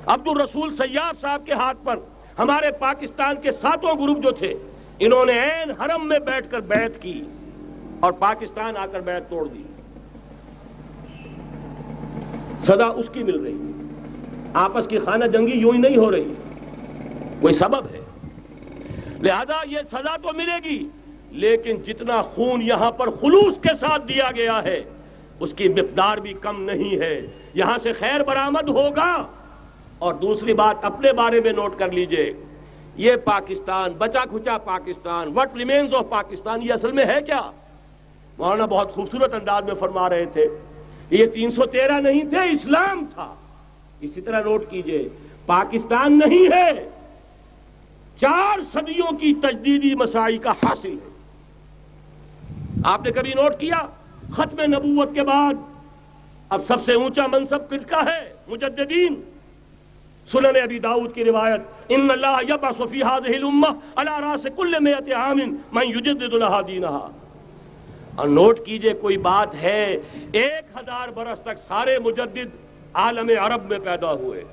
عبد الرسول سیاف صاحب کے ہاتھ پر ہمارے پاکستان کے 7 گروپ جو تھے, انہوں نے عین حرم میں بیٹھ کر بیعت کی اور پاکستان آ کر بیعت توڑ دی. سزا اس کی مل رہی ہے. آپس کی خانہ جنگی یوں ہی نہیں ہو رہی, کوئی سبب ہے. لہذا یہ سزا تو ملے گی, لیکن جتنا خون یہاں پر خلوص کے ساتھ دیا گیا ہے اس کی مقدار بھی کم نہیں ہے. یہاں سے خیر برآمد ہوگا اور دوسری بات اپنے بارے میں نوٹ کر لیجئے، یہ پاکستان، بچا کھچا Pakistan, what remains of Pakistan, یہ اصل میں ہے کیا؟ مولانا بہت خوبصورت انداز میں فرما رہے تھے کہ یہ 313 نہیں تھے، اسلام تھا۔ اسی طرح نوٹ کیجئے، پاکستان نہیں ہے، 4 صدیوں کی تجدیدی مساعی کا حاصل ہے۔ آپ نے کبھی نوٹ کیا ختم نبوت کے بعد اب سب سے اونچا منصب کس کا ہے؟ مجددین۔ سنن ابی داؤد کی روایت، ان اللہ یبعث فی ہذہ الامہ علی راس کل 100 عام من یجدد لہا دینہا۔ اور نوٹ کیجئے کوئی بات ہے، 1000 برس تک سارے مجدد عالم عرب میں پیدا ہوئے،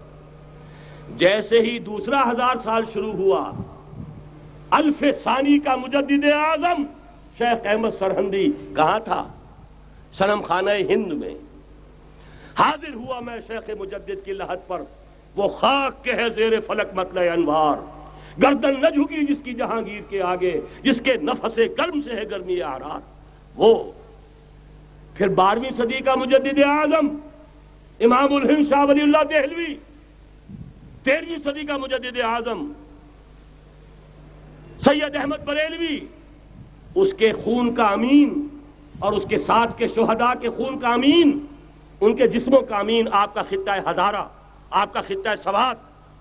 جیسے ہی دوسرا 1000 سال شروع ہوا، الف ثانی کا مجدد اعظم شیخ احمد سرہندی کہاں تھا؟ صنم خانہ ہند میں حاضر ہوا۔ میں شیخ مجدد کی لحد پر، وہ خاک کے ہے زیر فلک مطلع انوار، گردن نہ جھکی جس کی جہانگیر کے آگے، جس کے نفس گرم سے ہے گرمی اعراض وہ۔ پھر 12ویں صدی کا مجدد اعظم امام الہند شاہ ولی اللہ دہلوی، 13ویں صدی کا مجدد اعظم سید احمد بریلوی، اس کے خون کا امین اور اس کے ساتھ کے شہداء کے خون کا امین، ان کے جسموں کا امین آپ کا خطہ ہزارہ، آپ کا خطہ سوات،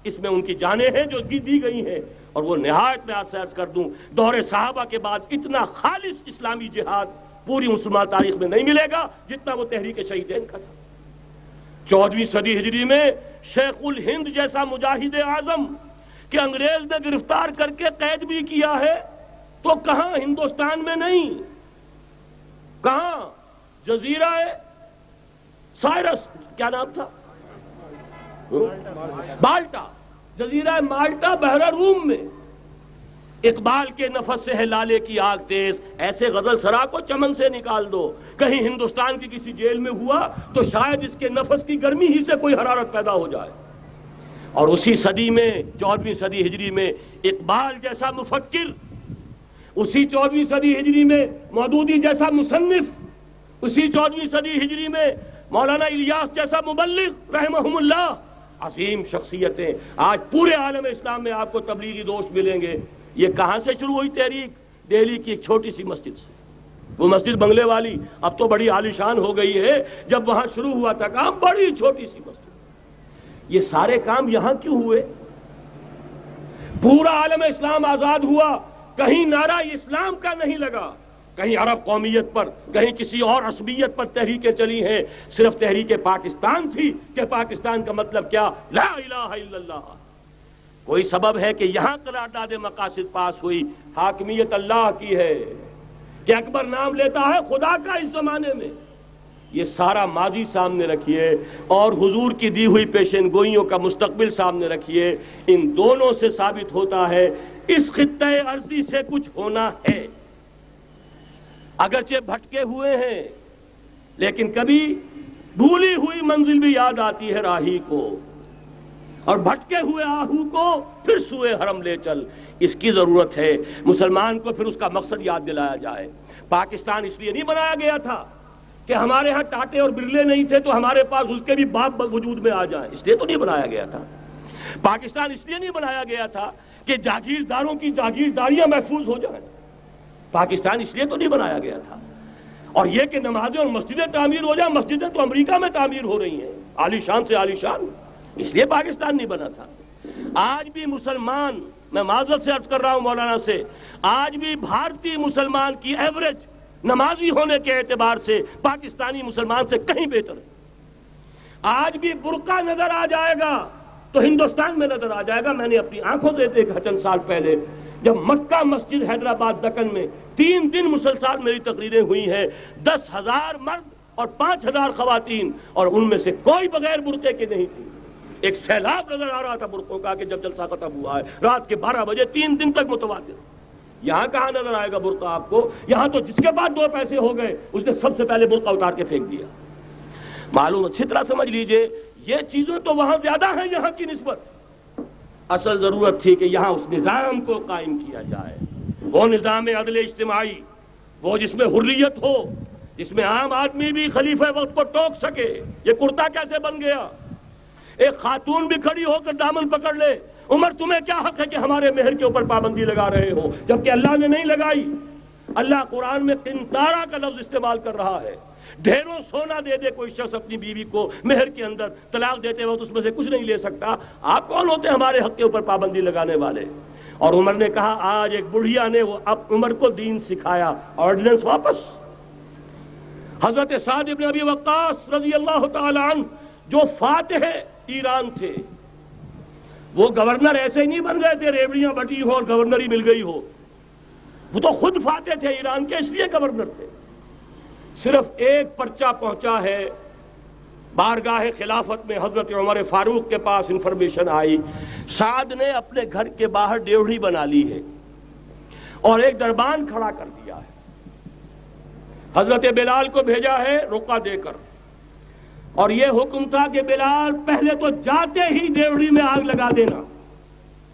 اس میں ان کی جانیں ہیں جو دی گئی ہیں۔ اور وہ نہایت میں آپ سے عرض کر دوں، دور صحابہ کے بعد اتنا خالص اسلامی جہاد پوری مسلمان تاریخ میں نہیں ملے گا جتنا وہ تحریک شہیدین کا تھا۔ 14ویں صدی ہجری میں شیخ الہند جیسا مجاہد اعظم کہ انگریز نے گرفتار کر کے قید بھی کیا ہے، تو کہاں؟ ہندوستان میں نہیں، کہاں؟ جزیرہ سائرس، کیا نام تھا؟ بالٹا، جزیرہ مالٹا بحر روم میں۔ اقبال کے نفس سے ہے لالے کی آگ تیز، ایسے غزل سرا کو چمن سے نکال دو۔ کہیں ہندوستان کی کسی جیل میں ہوا تو شاید اس کے نفس کی گرمی ہی سے کوئی حرارت پیدا ہو جائے۔ اور اسی صدی میں 14ویں صدی ہجری میں اقبال جیسا مفکر، اسی 14ویں صدی ہجری میں مودودی جیسا مصنف، اسی 14ویں صدی ہجری میں مولانا الیاس جیسا مبلغ رحمہم اللہ، عظیم شخصیتیں آج پورے عالم اسلام میں آپ کو تبلیغی دوست ملیں گے۔ یہ کہاں سے شروع ہوئی تحریک؟ دہلی کی ایک چھوٹی سی مسجد سے، وہ مسجد بنگلے والی اب تو بڑی عالیشان ہو گئی ہے، جب وہاں شروع ہوا تھا کام بڑی چھوٹی سی مسجد۔ یہ سارے کام یہاں کیوں ہوئے؟ پورا عالم اسلام آزاد ہوا، کہیں نعرہ اسلام کا نہیں لگا، کہیں عرب قومیت پر، کہیں کسی اور عصبیت پر تحریکیں چلی ہیں، صرف تحریک پاکستان تھی کہ پاکستان کا مطلب کیا؟ لا الہ الا اللہ۔ کوئی سبب ہے کہ یہاں قرارداد مقاصد پاس ہوئی، حاکمیت اللہ کی ہے، کہ اکبر نام لیتا ہے خدا کا اس زمانے میں۔ یہ سارا ماضی سامنے رکھیے اور حضور کی دی ہوئی پیشین گوئیوں کا مستقبل سامنے رکھیے، ان دونوں سے ثابت ہوتا ہے اس خطہ ارضی سے کچھ ہونا ہے۔ اگرچہ بھٹکے ہوئے ہیں لیکن کبھی بھولی ہوئی منزل بھی یاد آتی ہے راہی کو، اور بھٹکے ہوئے آہو کو پھر سوئے حرم لے چل، اس کی ضرورت ہے۔ مسلمان کو پھر اس کا مقصد یاد دلایا جائے۔ پاکستان اس لیے نہیں بنایا گیا تھا کہ ہمارے ہاں ٹاٹے اور برلے نہیں تھے تو ہمارے پاس اس کے بھی باپ وجود میں آ جائیں، اس لیے تو نہیں بنایا گیا تھا۔ پاکستان اس لیے نہیں بنایا گیا تھا کہ جاگیرداروں کی جاگیرداریاں محفوظ ہو جائیں، پاکستان اس لیے تو نہیں بنایا گیا تھا۔ اور یہ کہ نمازیں اور مسجدیں تعمیر ہو جائیں، مسجدیں تو امریکہ میں تعمیر ہو رہی ہیں عالی شان سے عالی شان، اس لیے پاکستان نہیں بنا تھا۔ آج بھی مسلمان، میں معذرت سے عرض کر رہا ہوں مولانا سے، آج بھی بھارتی مسلمان کی ایوریج نمازی ہونے کے اعتبار سے پاکستانی مسلمان سے کہیں بہتر ہے۔ آج بھی برقع نظر آ جائے گا تو ہندوستان میں نظر آ جائے گا۔ میں نے اپنی آنکھوں سے دیکھا چند سال پہلے، جب مکہ مسجد حیدرآباد دکن میں 3 دن مسلسل میری تقریریں ہوئی ہیں، 10,000 مرد اور 5,000 خواتین، اور ان میں سے کوئی بغیر برقعے کے نہیں تھی۔ ایک سیلاب نظر آ رہا تھا برقعوں کا کہ جب جلسہ ختم ہوا ہے رات کے 12 بجے 3 دن تک متواتر۔ یہاں کہاں نظر آئے گا برقع آپ کو؟ یہاں تو جس کے بعد 2 پیسے ہو گئے اس نے سب سے پہلے برقع اتار کے پھینک دیا۔ معلوم اچھی طرح سمجھ لیجئے، یہ چیزیں تو وہاں زیادہ ہیں یہاں کی نسبت۔ اصل ضرورت تھی کہ یہاں اس نظام کو قائم کیا جائے، وہ نظام عدل اجتماعی، وہ جس میں حریت ہو، جس میں عام آدمی بھی خلیفہ وقت کو ٹوک سکے۔ یہ کرتا کیسے بن گیا؟ ایک خاتون بھی کھڑی ہو کر دامن پکڑ لے، عمر تمہیں کیا حق ہے کہ ہمارے مہر کے اوپر پابندی لگا رہے ہو، جبکہ اللہ نے نہیں لگائی۔ اللہ قرآن میں قنطارہ کا لفظ استعمال کر رہا ہے۔ ڈھیروں سونا دے دے کوئی شخص اپنی بیوی کو مہر کے اندر، طلاق دیتے وقت اس میں سے کچھ نہیں لے سکتا، آپ کون ہوتے ہیں ہمارے حق کے اوپر پابندی لگانے والے؟ اور عمر نے کہا آج ایک بڑھیا نے وہ اب عمر کو دین سکھایا، آرڈیننس واپس۔ حضرت سعد ابن ابی وقاص رضی اللہ تعالی عنہ جو فاتح ایران تھے، وہ گورنر ایسے ہی نہیں بن گئے تھے ریوڑیاں بٹی ہو اور گورنر ہی مل گئی ہو، وہ تو خود فاتح تھے ایران کے، اس لیے گورنر تھے۔ صرف ایک پرچہ پہنچا ہے بارگاہ خلافت میں، حضرت عمر فاروق کے پاس انفارمیشن آئی سعد نے اپنے گھر کے باہر ڈیوڑی بنا لی ہے اور ایک دربان کھڑا کر دیا ہے، حضرت بلال کو بھیجا ہے رقعہ دے کر، اور یہ حکم تھا کہ بلال پہلے تو جاتے ہی ڈیوڑی میں آگ لگا دینا،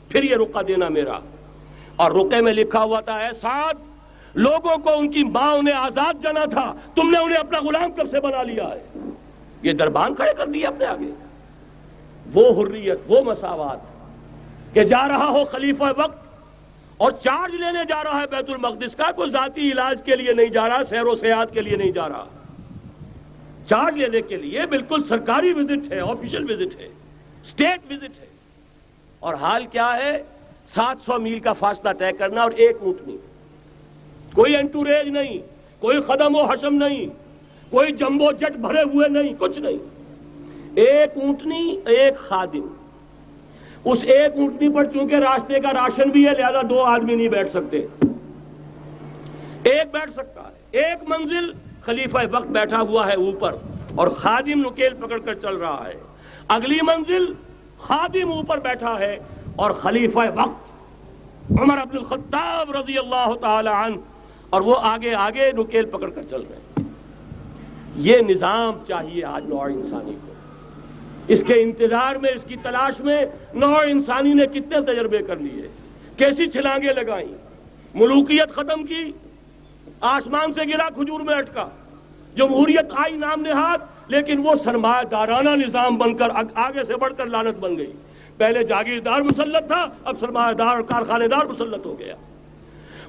پھر یہ رقعہ دینا میرا۔ اور رقعے میں لکھا ہوا تھا اے سعد، لوگوں کو ان کی ماں نے آزاد جانا تھا، تم نے انہیں اپنا غلام کب سے بنا لیا ہے؟ یہ دربان کھڑے کر دیا اپنے آگے۔ وہ حریت، وہ مساوات کہ جا رہا ہو خلیفہ وقت اور چارج لینے جا رہا ہے بیت المقدس کا، کوئی ذاتی علاج کے لیے نہیں جا رہا، سیر و سیاحت کے لیے نہیں جا رہا، چارج لینے کے لیے بالکل سرکاری وزٹ ہے، آفیشل وزٹ ہے، اسٹیٹ وزٹ ہے۔ اور حال کیا ہے؟ 700 میل کا فاصلہ طے کرنا اور ایک اونٹنی، کوئی انٹوریج نہیں، کوئی خدم و حشم نہیں، کوئی جمبو جٹ بھرے ہوئے نہیں، کچھ نہیں، ایک اونٹنی ایک خادم۔ اس ایک اونٹنی پر چونکہ راستے کا راشن بھی ہے لہذا 2 آدمی نہیں بیٹھ سکتے، ایک بیٹھ سکتا ہے۔ ایک منزل خلیفہ وقت بیٹھا ہوا ہے اوپر اور خادم نکیل پکڑ کر چل رہا ہے، اگلی منزل خادم اوپر بیٹھا ہے اور خلیفہ وقت عمر بن الخطاب رضی اللہ تعالی عنہ اور وہ آگے آگے نکیل پکڑ کر چل رہے ہیں۔ یہ نظام چاہیے آج نوع انسانی کو۔ اس کے انتظار میں، اس کی تلاش میں نوع انسانی نے کتنے تجربے کر لیے، کیسی چھلانگیں لگائیں، ملوکیت ختم کی، آسمان سے گرا کھجور میں اٹکا، جمہوریت آئی نام نہاد لیکن وہ سرمایہ دارانہ نظام بن کر آگے سے بڑھ کر لعنت بن گئی۔ پہلے جاگیردار مسلط تھا، اب سرمایہ دار اور کارخانے دار مسلط ہو گیا۔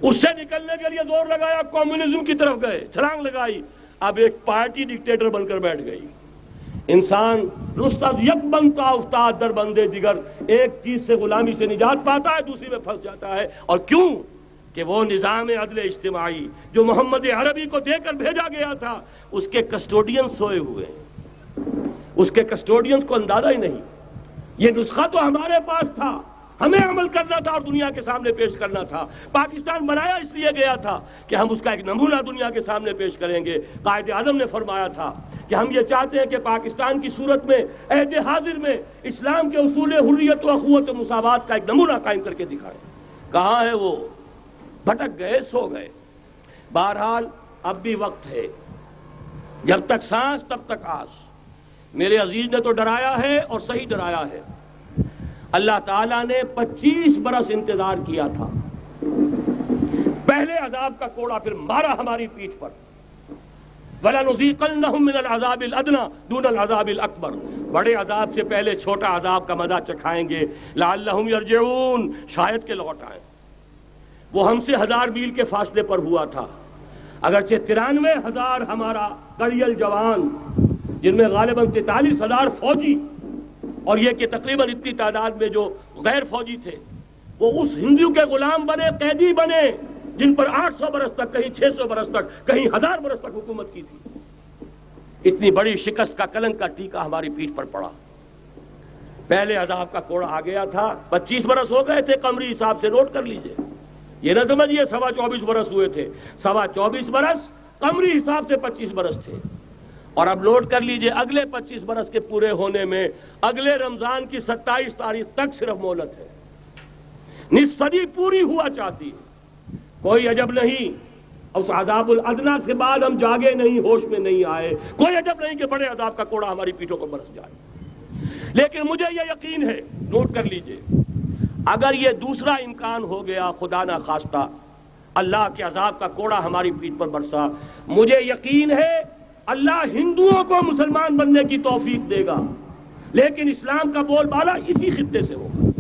اس سے نکلنے کے لیے زور لگایا، کمیونزم کی طرف گئے، چھلانگ لگائی، اب ایک پارٹی ڈکٹیٹر بن کر بیٹھ گئی۔ انسان رست از یک بنتا افتاد در بندے دیگر، ایک چیز سے غلامی سے نجات پاتا ہے دوسری میں پھنس جاتا ہے۔ اور کیوں؟ کہ وہ نظام عدل اجتماعی جو محمد عربی کو دے کر بھیجا گیا تھا، اس کے کسٹوڈین سوئے ہوئے ہیں، اس کے کسٹوڈینز کو اندازہ ہی نہیں۔ یہ نسخہ تو ہمارے پاس تھا، ہمیں عمل کرنا تھا اور دنیا کے سامنے پیش کرنا تھا۔ پاکستان بنایا اس لیے گیا تھا کہ ہم اس کا ایک نمونہ دنیا کے سامنے پیش کریں گے۔ قائد اعظم نے فرمایا تھا کہ ہم یہ چاہتے ہیں کہ پاکستان کی صورت میں عہد حاضر میں اسلام کے اصول حریت و اخوت و مساوات کا ایک نمونہ قائم کر کے دکھائیں۔ کہاں ہے وہ؟ بھٹک گئے، سو گئے۔ بہرحال اب بھی وقت ہے، جب تک سانس تب تک آس۔ میرے عزیز نے تو ڈرایا ہے اور صحیح ڈرایا ہے۔ اللہ تعالیٰ نے 25 برس انتظار کیا تھا، پہلے عذاب کا کوڑا پھر مارا ہماری پیٹھ پر۔ وَلَنُذِيقَنَّهُم مِّنَ الْعَذَابِ الْأَدْنَىٰ دُونَ الْعَذَابِ الْأَكْبَرِ، بڑے عذاب سے پہلے چھوٹا عذاب کا مزہ چکھائیں گے، لَعَلَّهُمْ يَرْجِعُونَ، شاید کہ لوٹ آئیں۔ وہ ہم سے 1000 میل کے فاصلے پر ہوا تھا، اگرچہ 93,000 ہمارا کڑیل جوان، جن میں غالباً 43,000 فوجی، اور یہ کہ تقریباً اتنی تعداد میں جو غیر فوجی تھے، وہ اس ہندو کے غلام بنے، قیدی بنے، جن پر 800 برس تک، کہیں 600 برس تک، کہیں 1000 برس تک حکومت کی تھی۔ اتنی بڑی شکست کا کلنک کا ٹیکا ہماری پیٹھ پر پڑا۔ پہلے عذاب کا کوڑا آ گیا تھا، 25 برس ہو گئے تھے قمری حساب سے، نوٹ کر لیجئے، یہ نہ سمجھیے 24.25 برس ہوئے تھے، 24.25 برس قمری حساب سے 25 برس تھے۔ اور اب نوٹ کر لیجئے اگلے 25 برس کے پورے ہونے میں اگلے رمضان کی 27 تاریخ تک صرف مہلت ہے، نصف صدی پوری ہوا چاہتی ہے۔ کوئی عجب نہیں اس عذاب الادنیٰ کے بعد ہم جاگے نہیں، ہوش میں نہیں آئے، کوئی عجب نہیں کہ بڑے عذاب کا کوڑا ہماری پیٹھوں پر برس جائے۔ لیکن مجھے یہ یقین ہے، نوٹ کر لیجئے، اگر یہ دوسرا امکان ہو گیا، خدا نہ خواستہ اللہ کے عذاب کا کوڑا ہماری پیٹھ پر برسا، مجھے یقین ہے اللہ ہندوؤں کو مسلمان بننے کی توفیق دے گا، لیکن اسلام کا بول بالا اسی خطے سے ہوگا.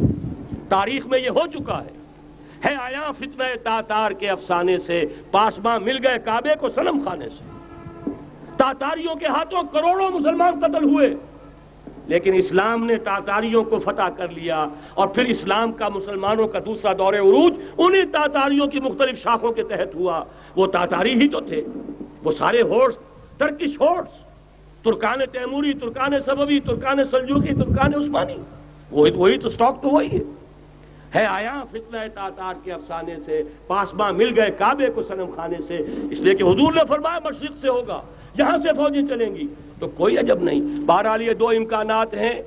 تاریخ میں یہ ہو چکا ہے آیا فتنہ تاتار کے افسانے سے، پاسباں مل گئے کعبے کو صنم خانے سے. تاتاریوں کے ہاتھوں کروڑوں مسلمان قتل ہوئے، لیکن اسلام نے تاتاریوں کو فتح کر لیا، اور پھر اسلام کا مسلمانوں کا دوسرا دور عروج انہی تاتاریوں کی مختلف شاخوں کے تحت ہوا. وہ تاتاری ہی تو تھے، وہ سارے ہورس، ٹرکش ہورس، ترکان تیموری، ترکان صفوی، ترکان سلجوقی، ترکان عثمانی، وہی تو سٹاک تو وہی ہے آیا فتنہ تاتار کے افسانے سے، پاسباں مل گئے کعبے کو صنم خانے سے. اس لیے کہ حضور نے فرمایا مشرق سے ہوگا، یہاں سے فوجیں چلیں گی، تو کوئی عجب نہیں. بہرحال یہ دو امکانات ہیں،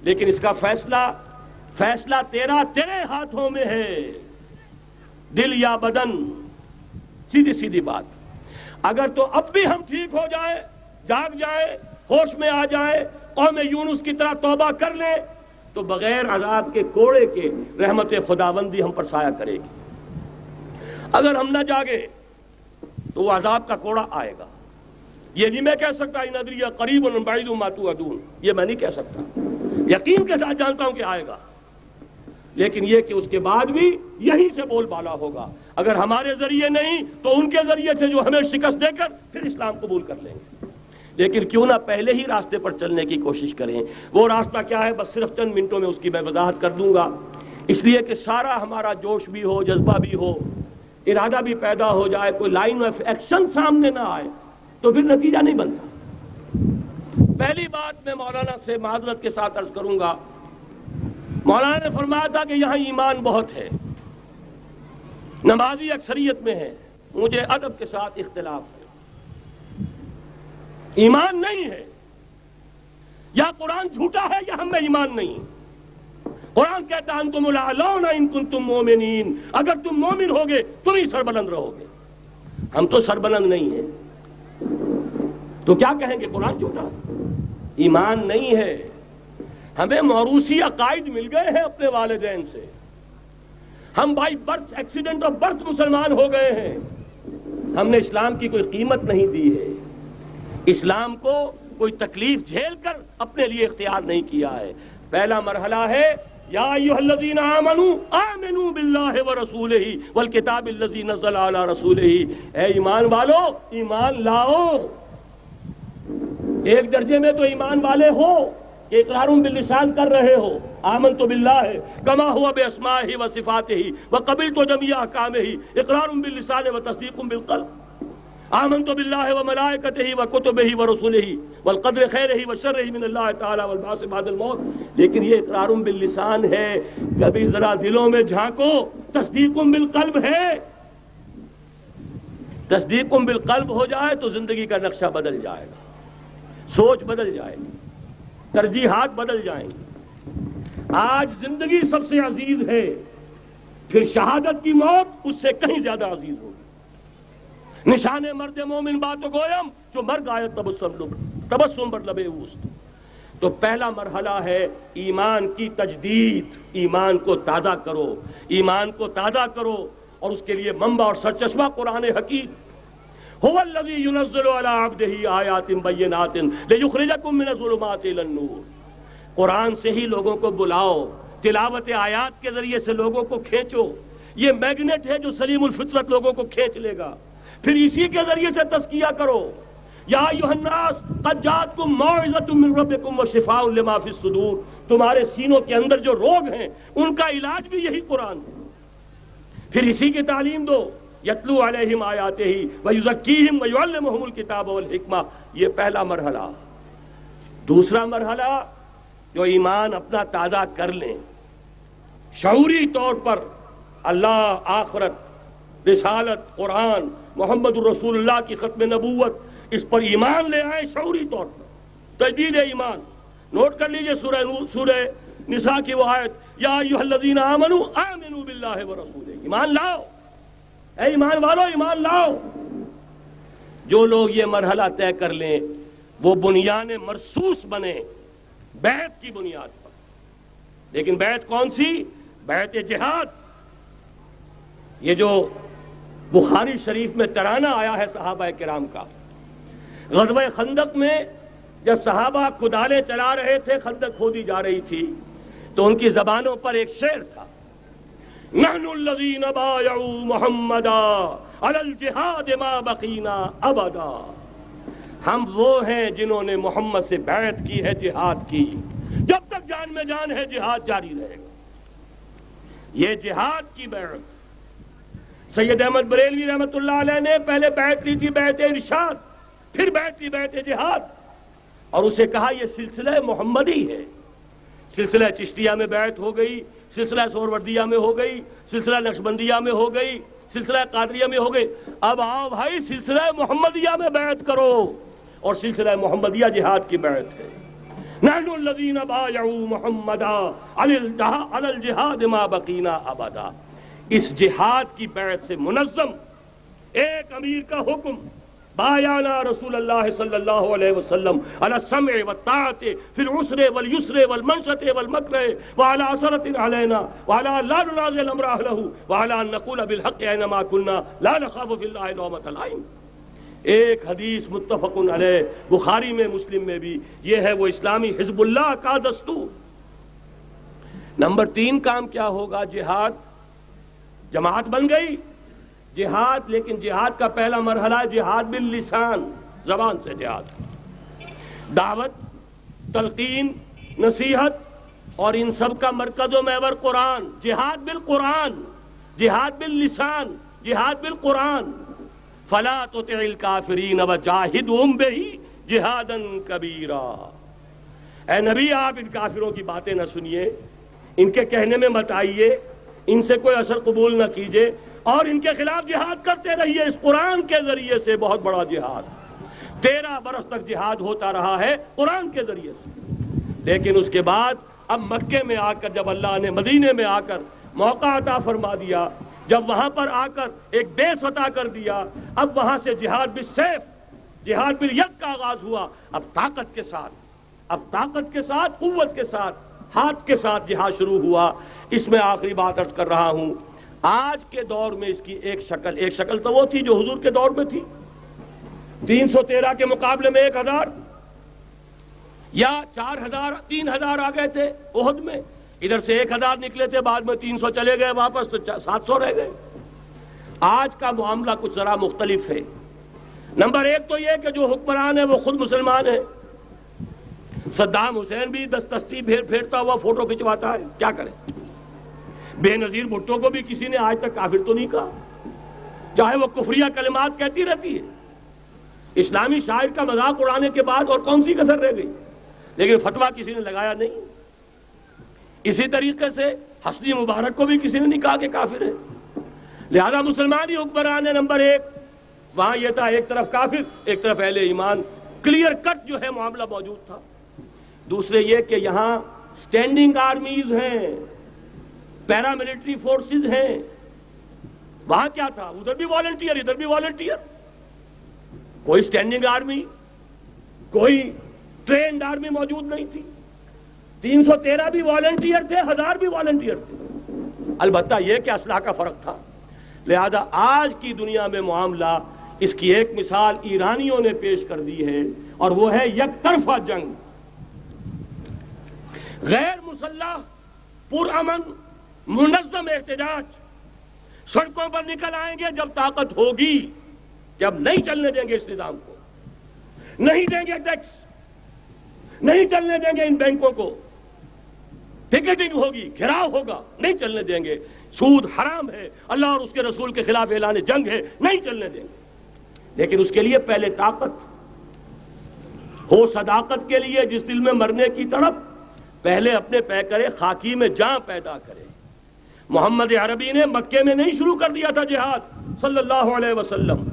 لیکن اس کا فیصلہ تیرے ہاتھوں میں ہے، دل یا بدن. سیدھی بات. اگر تو اب بھی ہم ٹھیک ہو جائیں، جاگ جائیں، ہوش میں آ جائیں، قوم یونس کی طرح توبہ کر لیں، تو بغیر عذاب کے کوڑے کے رحمت خداوندی ہم پر سایہ کرے گی. اگر ہم نہ جاگے تو وہ عذاب کا کوڑا آئے گا. یہ نہیں میں کہہ سکتا ان ادری قریب بعید ما توعدون، یہ میں نہیں کہہ سکتا، یقین کے ساتھ جانتا ہوں کہ آئے گا، لیکن یہ کہ اس کے بعد بھی یہیں سے بول بالا ہوگا. اگر ہمارے ذریعے نہیں تو ان کے ذریعے سے جو ہمیں شکست دے کر پھر اسلام قبول کر لیں گے. لیکن کیوں نہ پہلے ہی راستے پر چلنے کی کوشش کریں. وہ راستہ کیا ہے، بس صرف چند منٹوں میں اس کی میں وضاحت کر دوں گا، اس لیے کہ سارا ہمارا جوش بھی ہو، جذبہ بھی ہو، ارادہ بھی پیدا ہو جائے، کوئی لائن آف ایکشن سامنے نہ آئے تو پھر نتیجہ نہیں بنتا. پہلی بات میں مولانا سے معذرت کے ساتھ عرض کروں گا. مولانا نے فرمایا تھا کہ یہاں ایمان بہت ہے، نمازی اکثریت میں ہے. مجھے ادب کے ساتھ اختلاف ہے، ایمان نہیں ہے. یا قرآن جھوٹا ہے یا ہم میں ایمان نہیں. قرآن کہتا ہے انتم الاعلون ان کنتم مومنین، اگر تم مومن ہوگے تم ہی سربلند رہو گے. ہم تو سربلند نہیں ہیں، تو کیا کہیں گے قرآن جھوٹا؟ ایمان نہیں ہے. ہمیں موروثی عقائد مل گئے ہیں اپنے والدین سے، ہم by birth, accident of birth مسلمان ہو گئے ہیں. ہم نے اسلام کی کوئی قیمت نہیں دی ہے، اسلام کو کوئی تکلیف جھیل کر اپنے لیے اختیار نہیں کیا ہے. پہلا مرحلہ ہے یا ایھا الذین آمنوا آمنوا باللہ ورسولہ والکتاب الذی نزل علی رسولہ. اے ایمان والو ایمان لاؤ. ایک درجے میں تو ایمان والے ہو کہ اقرار باللسان کر رہے ہو، آمنت باللہ کما ہوا باسمائہ وصفاتہ وقبلت جمیع احکامہ، اقرار باللسان وتصدیق بالقلب. آمنت باللہ وملائکتہ وکتبہ ورسلہ والقدر خیرہ وشرہ من اللہ تعالی والبعث بعد الموت. لیکن یہ اقرار باللسان ہے، کبھی ذرا دلوں میں جھانکو، تصدیق بالقلب ہے. تصدیق بالقلب ہو جائے تو زندگی کا نقشہ بدل جائے گا، سوچ بدل جائے گی، ترجیحات بدل جائیں گی. آج زندگی سب سے عزیز ہے، پھر شہادت کی موت اس سے کہیں زیادہ عزیز ہوگی. نشان مرد مومن بات گویم جو مر گایت تبسم بر لبے اوست. تو پہلا مرحلہ ہے ایمان کی تجدید. ایمان کو تازہ کرو، ایمان کو تازہ کرو، اور اس کے لیے منبع اور سرچشمہ قرآن حکیم. هو الذی ينزل علی عبدہ آیات بینات لیخرجکم من الظلمات الی النور. قرآن سے ہی لوگوں کو بلاؤ، تلاوت آیات کے ذریعے سے لوگوں کو کھینچو. یہ میگنیٹ ہے جو سلیم الفطرت لوگوں کو کھینچ لے گا. پھر اسی کے ذریعے سے تزکیہ کرو. یا ایھا الناس قد جاءتکم موعظۃ من ربکم وشفاء لما فی الصدور. تمہارے سینوں کے اندر جو روگ ہیں ان کا علاج بھی یہی قرآن ہے. پھر اسی کی تعلیم دو. یتلو علیہم آیاتہ ویزکیہم ویعلمہم الکتاب والحکمہ. یہ پہلا مرحلہ. دوسرا مرحلہ جو ایمان اپنا تازہ کر لیں، شعوری طور پر اللہ، آخرت، رسالت، قرآن، محمد الرسول اللہ کی ختم نبوت، اس پر ایمان لے آئیں شعوری طور پر. تجدید ایمان. نوٹ کر لیجئے سورہ نساء کی وہ آیت یا ایھا الذین آمنوا آمنوا باللہ ورسولہ. ایمان لاؤ، اے ایمان والو ایمان لاؤ. جو لوگ یہ مرحلہ طے کر لیں وہ بنیان مرصوص بنے بیعت کی بنیاد پر. لیکن بیعت کون سی؟ بیعت جہاد. یہ جو بخاری شریف میں ترانہ آیا ہے صحابہ کرام کا، غزوہ خندق میں جب صحابہ کدالیں چلا رہے تھے، خندق کھودی جا رہی تھی، تو ان کی زبانوں پر ایک شعر تھا، نحن الذین بایعوا محمدا علی الجہاد ما بقینا ابدا، ہم وہ ہیں جنہوں نے محمد سے بیعت کی ہے جہاد کی، جب تک جان میں جان ہے جہاد جاری رہے گا۔ یہ جہاد کی بیعت سید احمد بریلوی رحمۃ اللہ علیہ نے پہلے بیعت لی تھی، بیعت ارشاد، پھر بیعت لی بیعت جہاد، اور اسے کہا یہ سلسلہ محمدی ہے۔ سلسلہ چشتیہ میں بیعت ہو گئی، سلسلہ سہروردیہ میں ہو گئی، سلسلہ نقشبندیہ میں ہو گئی، سلسلہ قادریہ میں ہو گئی، اب آؤ بھائی سلسلہ محمدیہ میں بیعت کرو، اور سلسلہ محمدیہ جہاد کی بیعت ہے۔ نحن الذین بایعوا محمدا علی الجہاد ما بقینا ابدا، اس جہاد کی بیعت سے منظم ایک امیر کا حکم، بایعنا رسول اللہ صلی اللہ علیہ وسلم علی السمع والطاعۃ فی العسر والیسر والمنشط والمکرہ وعلی اثرۃ علینا وعلی لا ننازع الامر اہلہ وعلی ان نقول بالحق اینما کنا لا نخاف فی اللہ لومۃ لائم۔ ایک حدیث متفق علیہ، بخاری میں مسلم میں بھی، یہ ہے وہ اسلامی حزب اللہ کا دستور۔ نمبر 3 کام کیا ہوگا؟ جہاد، جماعت بن گئی جہاد، لیکن جہاد کا پہلا مرحلہ ہے جہاد باللسان، زبان سے جہاد، دعوت، تلقین، نصیحت، اور ان سب کا مرکز و محور قرآن، جہاد بالقرآن، جہاد باللسان، جہاد بالقرآن۔ فلا تطع الکافرین وجاہدہم بہ جہادا کبیرا، اے نبی آپ ان کافروں کی باتیں نہ سنیے، ان کے کہنے میں مت آئیے، ان سے کوئی اثر قبول نہ کیجیے، اور ان کے خلاف جہاد کرتے رہیے اس قرآن کے ذریعے سے۔ بہت بڑا جہاد، 13 برس تک جہاد ہوتا رہا ہے قرآن کے ذریعے سے۔ لیکن اس کے بعد اب مکے میں آ کر، جب اللہ نے مدینے میں آ کر موقع عطا فرما دیا، جب وہاں پر آ کر ایک بیس عطا کر دیا، اب وہاں سے جہاد بالسیف، جہاد بالید کا آغاز ہوا۔ اب طاقت کے ساتھ، اب طاقت کے ساتھ، قوت کے ساتھ، ہاتھ کے ساتھ جہاد شروع ہوا۔ اس میں آخری بات عرض کر رہا ہوں، آج کے دور میں اس کی ایک شکل تو وہ تھی جو حضور کے دور میں تھی، 313 کے مقابلے میں 1000 یا 4000 3000 آ گئے تھے احد میں، ادھر سے 1000 نکلے تھے، بعد میں 300 چلے گئے واپس، تو 700 رہ گئے۔ آج کا معاملہ کچھ ذرا مختلف ہے۔ نمبر 1 تو یہ کہ جو حکمران ہے وہ خود مسلمان ہے۔ صدام حسین بھی دستی پھیرتا ہوا فوٹو کھنچواتا ہے، کیا کرے؟ بے نظیر بھٹو کو بھی کسی نے آج تک کافر تو نہیں کہا، چاہے وہ کفریہ کلمات کہتی رہتی ہے۔ اسلامی شاعر کا مذاق اڑانے کے بعد اور کون سی کسر رہ گئی؟ لیکن فتویٰ کسی نے لگایا نہیں۔ اسی طریقے سے حسنی مبارک کو بھی کسی نے نہیں کہا کہ کافر ہے، لہذا مسلمان ہی حکمران ہے۔ نمبر 1 وہاں یہ تھا، ایک طرف کافر، ایک طرف اہل ایمان، کلیئر کٹ جو ہے معاملہ موجود تھا۔ دوسرے یہ کہ یہاں سٹینڈنگ آرمیز ہیں، پیراملٹری فورسز ہیں، وہاں کیا تھا؟ ادھر بھی والنٹیئر، ادھر بھی والنٹیئر، کوئی سٹینڈنگ آرمی، کوئی ٹرینڈ آرمی موجود نہیں تھی۔ 313 بھی والنٹیئر تھے، 1000 بھی والنٹیئر تھے، البتہ یہ کہ اسلحہ کا فرق تھا۔ لہذا آج کی دنیا میں معاملہ، اس کی ایک مثال ایرانیوں نے پیش کر دی ہے، اور وہ ہے یک طرفہ جنگ، غیر مسلح، پرامن، منظم احتجاج۔ سڑکوں پر نکل آئیں گے جب طاقت ہوگی، جب نہیں چلنے دیں گے اس نظام کو، نہیں دیں گے ٹیکس، نہیں چلنے دیں گے ان بینکوں کو، پکیٹنگ ہوگی، گھراؤ ہوگا، نہیں چلنے دیں گے، سود حرام ہے، اللہ اور اس کے رسول کے خلاف اعلان جنگ ہے، نہیں چلنے دیں گے۔ لیکن اس کے لیے پہلے طاقت ہو، صداقت کے لیے جس دل میں مرنے کی تڑپ، پہلے اپنے پیکرے خاکی میں جاں پیدا کرے۔ محمد عربی نے مکے میں نہیں شروع کر دیا تھا جہاد صلی اللہ علیہ وسلم،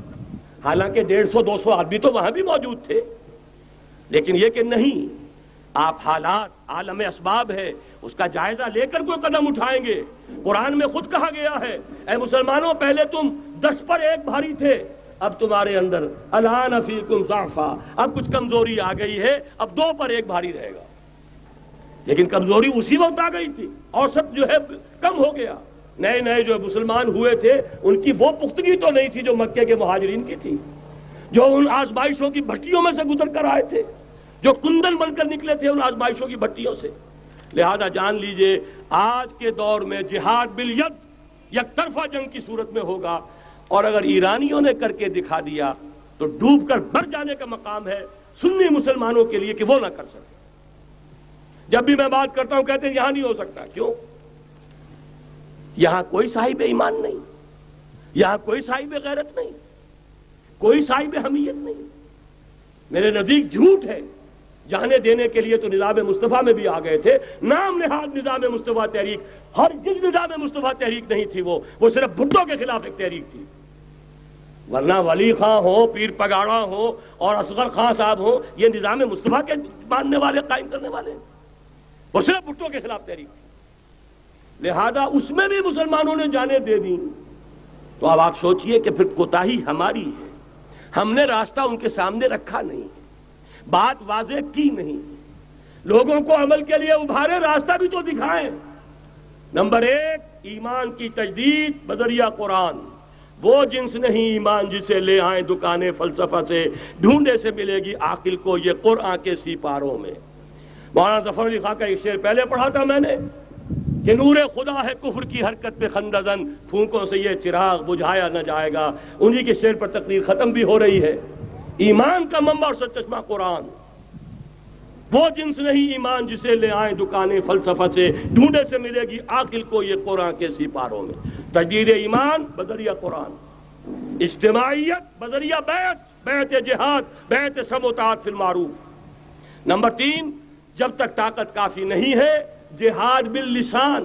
حالانکہ 150-200 آدمی تو وہاں بھی موجود تھے، لیکن یہ کہ نہیں، آپ حالات، عالم اسباب ہے، اس کا جائزہ لے کر کوئی قدم اٹھائیں گے۔ قرآن میں خود کہا گیا ہے، اے مسلمانوں پہلے تم 10 پر 1 بھاری تھے، اب تمہارے اندر الآن فیکم ضعفا، اب کچھ کمزوری آ گئی ہے، اب 2 پر 1 بھاری رہے گا۔ لیکن کمزوری اسی وقت آ گئی تھی، اوسط جو ہے کم ہو گیا۔ نئے جو مسلمان ہوئے تھے ان کی وہ پختگی تو نہیں تھی جو مکے کے مہاجرین کی تھی، جو ان آزمائشوں کی بھٹیوں میں سے گزر کر آئے تھے۔ جو کندن بن کر نکلے تھے ان آزمائشوں کی بھٹیوں سے۔ لہذا جان لیجئے آج کے دور میں جہاد بالید یک طرفہ جنگ کی صورت میں ہوگا، اور اگر ایرانیوں نے کر کے دکھا دیا تو ڈوب کر مر جانے کا مقام ہے سنی مسلمانوں کے لیے کہ وہ نہ کر سکے۔ جب بھی میں بات کرتا ہوں کہتے ہیں یہاں نہیں ہو سکتا، کیوں؟ یہاں کوئی صاحب ایمان نہیں، یہاں کوئی صاحب غیرت نہیں، کوئی صاحب حمیت نہیں۔ میرے نزدیک جھوٹ ہے، جانے دینے کے لیے تو نظام مصطفیٰ میں بھی آ گئے تھے، نام نہاد نظام مصطفیٰ تحریک، ہر جس نظام مصطفیٰ تحریک نہیں تھی وہ صرف بھٹو کے خلاف ایک تحریک تھی، ورنہ ولی خان ہو، پیر پگاڑا ہو اور اصغر خان صاحب ہو، یہ نظام مصطفیٰ کے ماننے والے، قائم کرنے والے، وہ صرف بھٹو کے خلاف تحریک تھی۔ لہذا اس میں بھی مسلمانوں نے جانیں دے دی، تو اب آپ سوچئے کہ پھر کوتاہی ہماری ہے، ہم نے راستہ ان کے سامنے رکھا نہیں، بات واضح کی نہیں، لوگوں کو عمل کے لیے ابھارے، راستہ بھی تو دکھائیں۔ نمبر 1 ایمان کی تجدید بذریعہ قرآن، وہ جنس نہیں ایمان جسے لے آئیں دکانیں فلسفہ سے، ڈھونڈے سے ملے گی عاقل کو یہ قرآن کے سیپاروں میں۔ مولانا ظفر علی خان کا ایک شعر پہلے پڑھا تھا میں نے کہ نور خدا ہے کفر کی حرکت پہ خندزن، پھونکوں سے یہ چراغ بجھایا نہ جائے گا۔ انہی کے شعر پر تقریر ختم بھی ہو رہی ہے۔ ایمان کا منبع اور سرچشمہ قرآن، وہ جنس نہیں ایمان جسے لے آئیں دکانیں فلسفہ سے، ڈھونڈے سے ملے گی عاقل کو یہ قرآن کے سیپاروں میں۔ تجدید ایمان بذریعہ قرآن، اجتماعیت بذریعہ بیعت جہاد، بیعت سم و طاعت فی المعروف۔ نمبر 3 جب تک طاقت کافی نہیں ہے جہاد باللسان،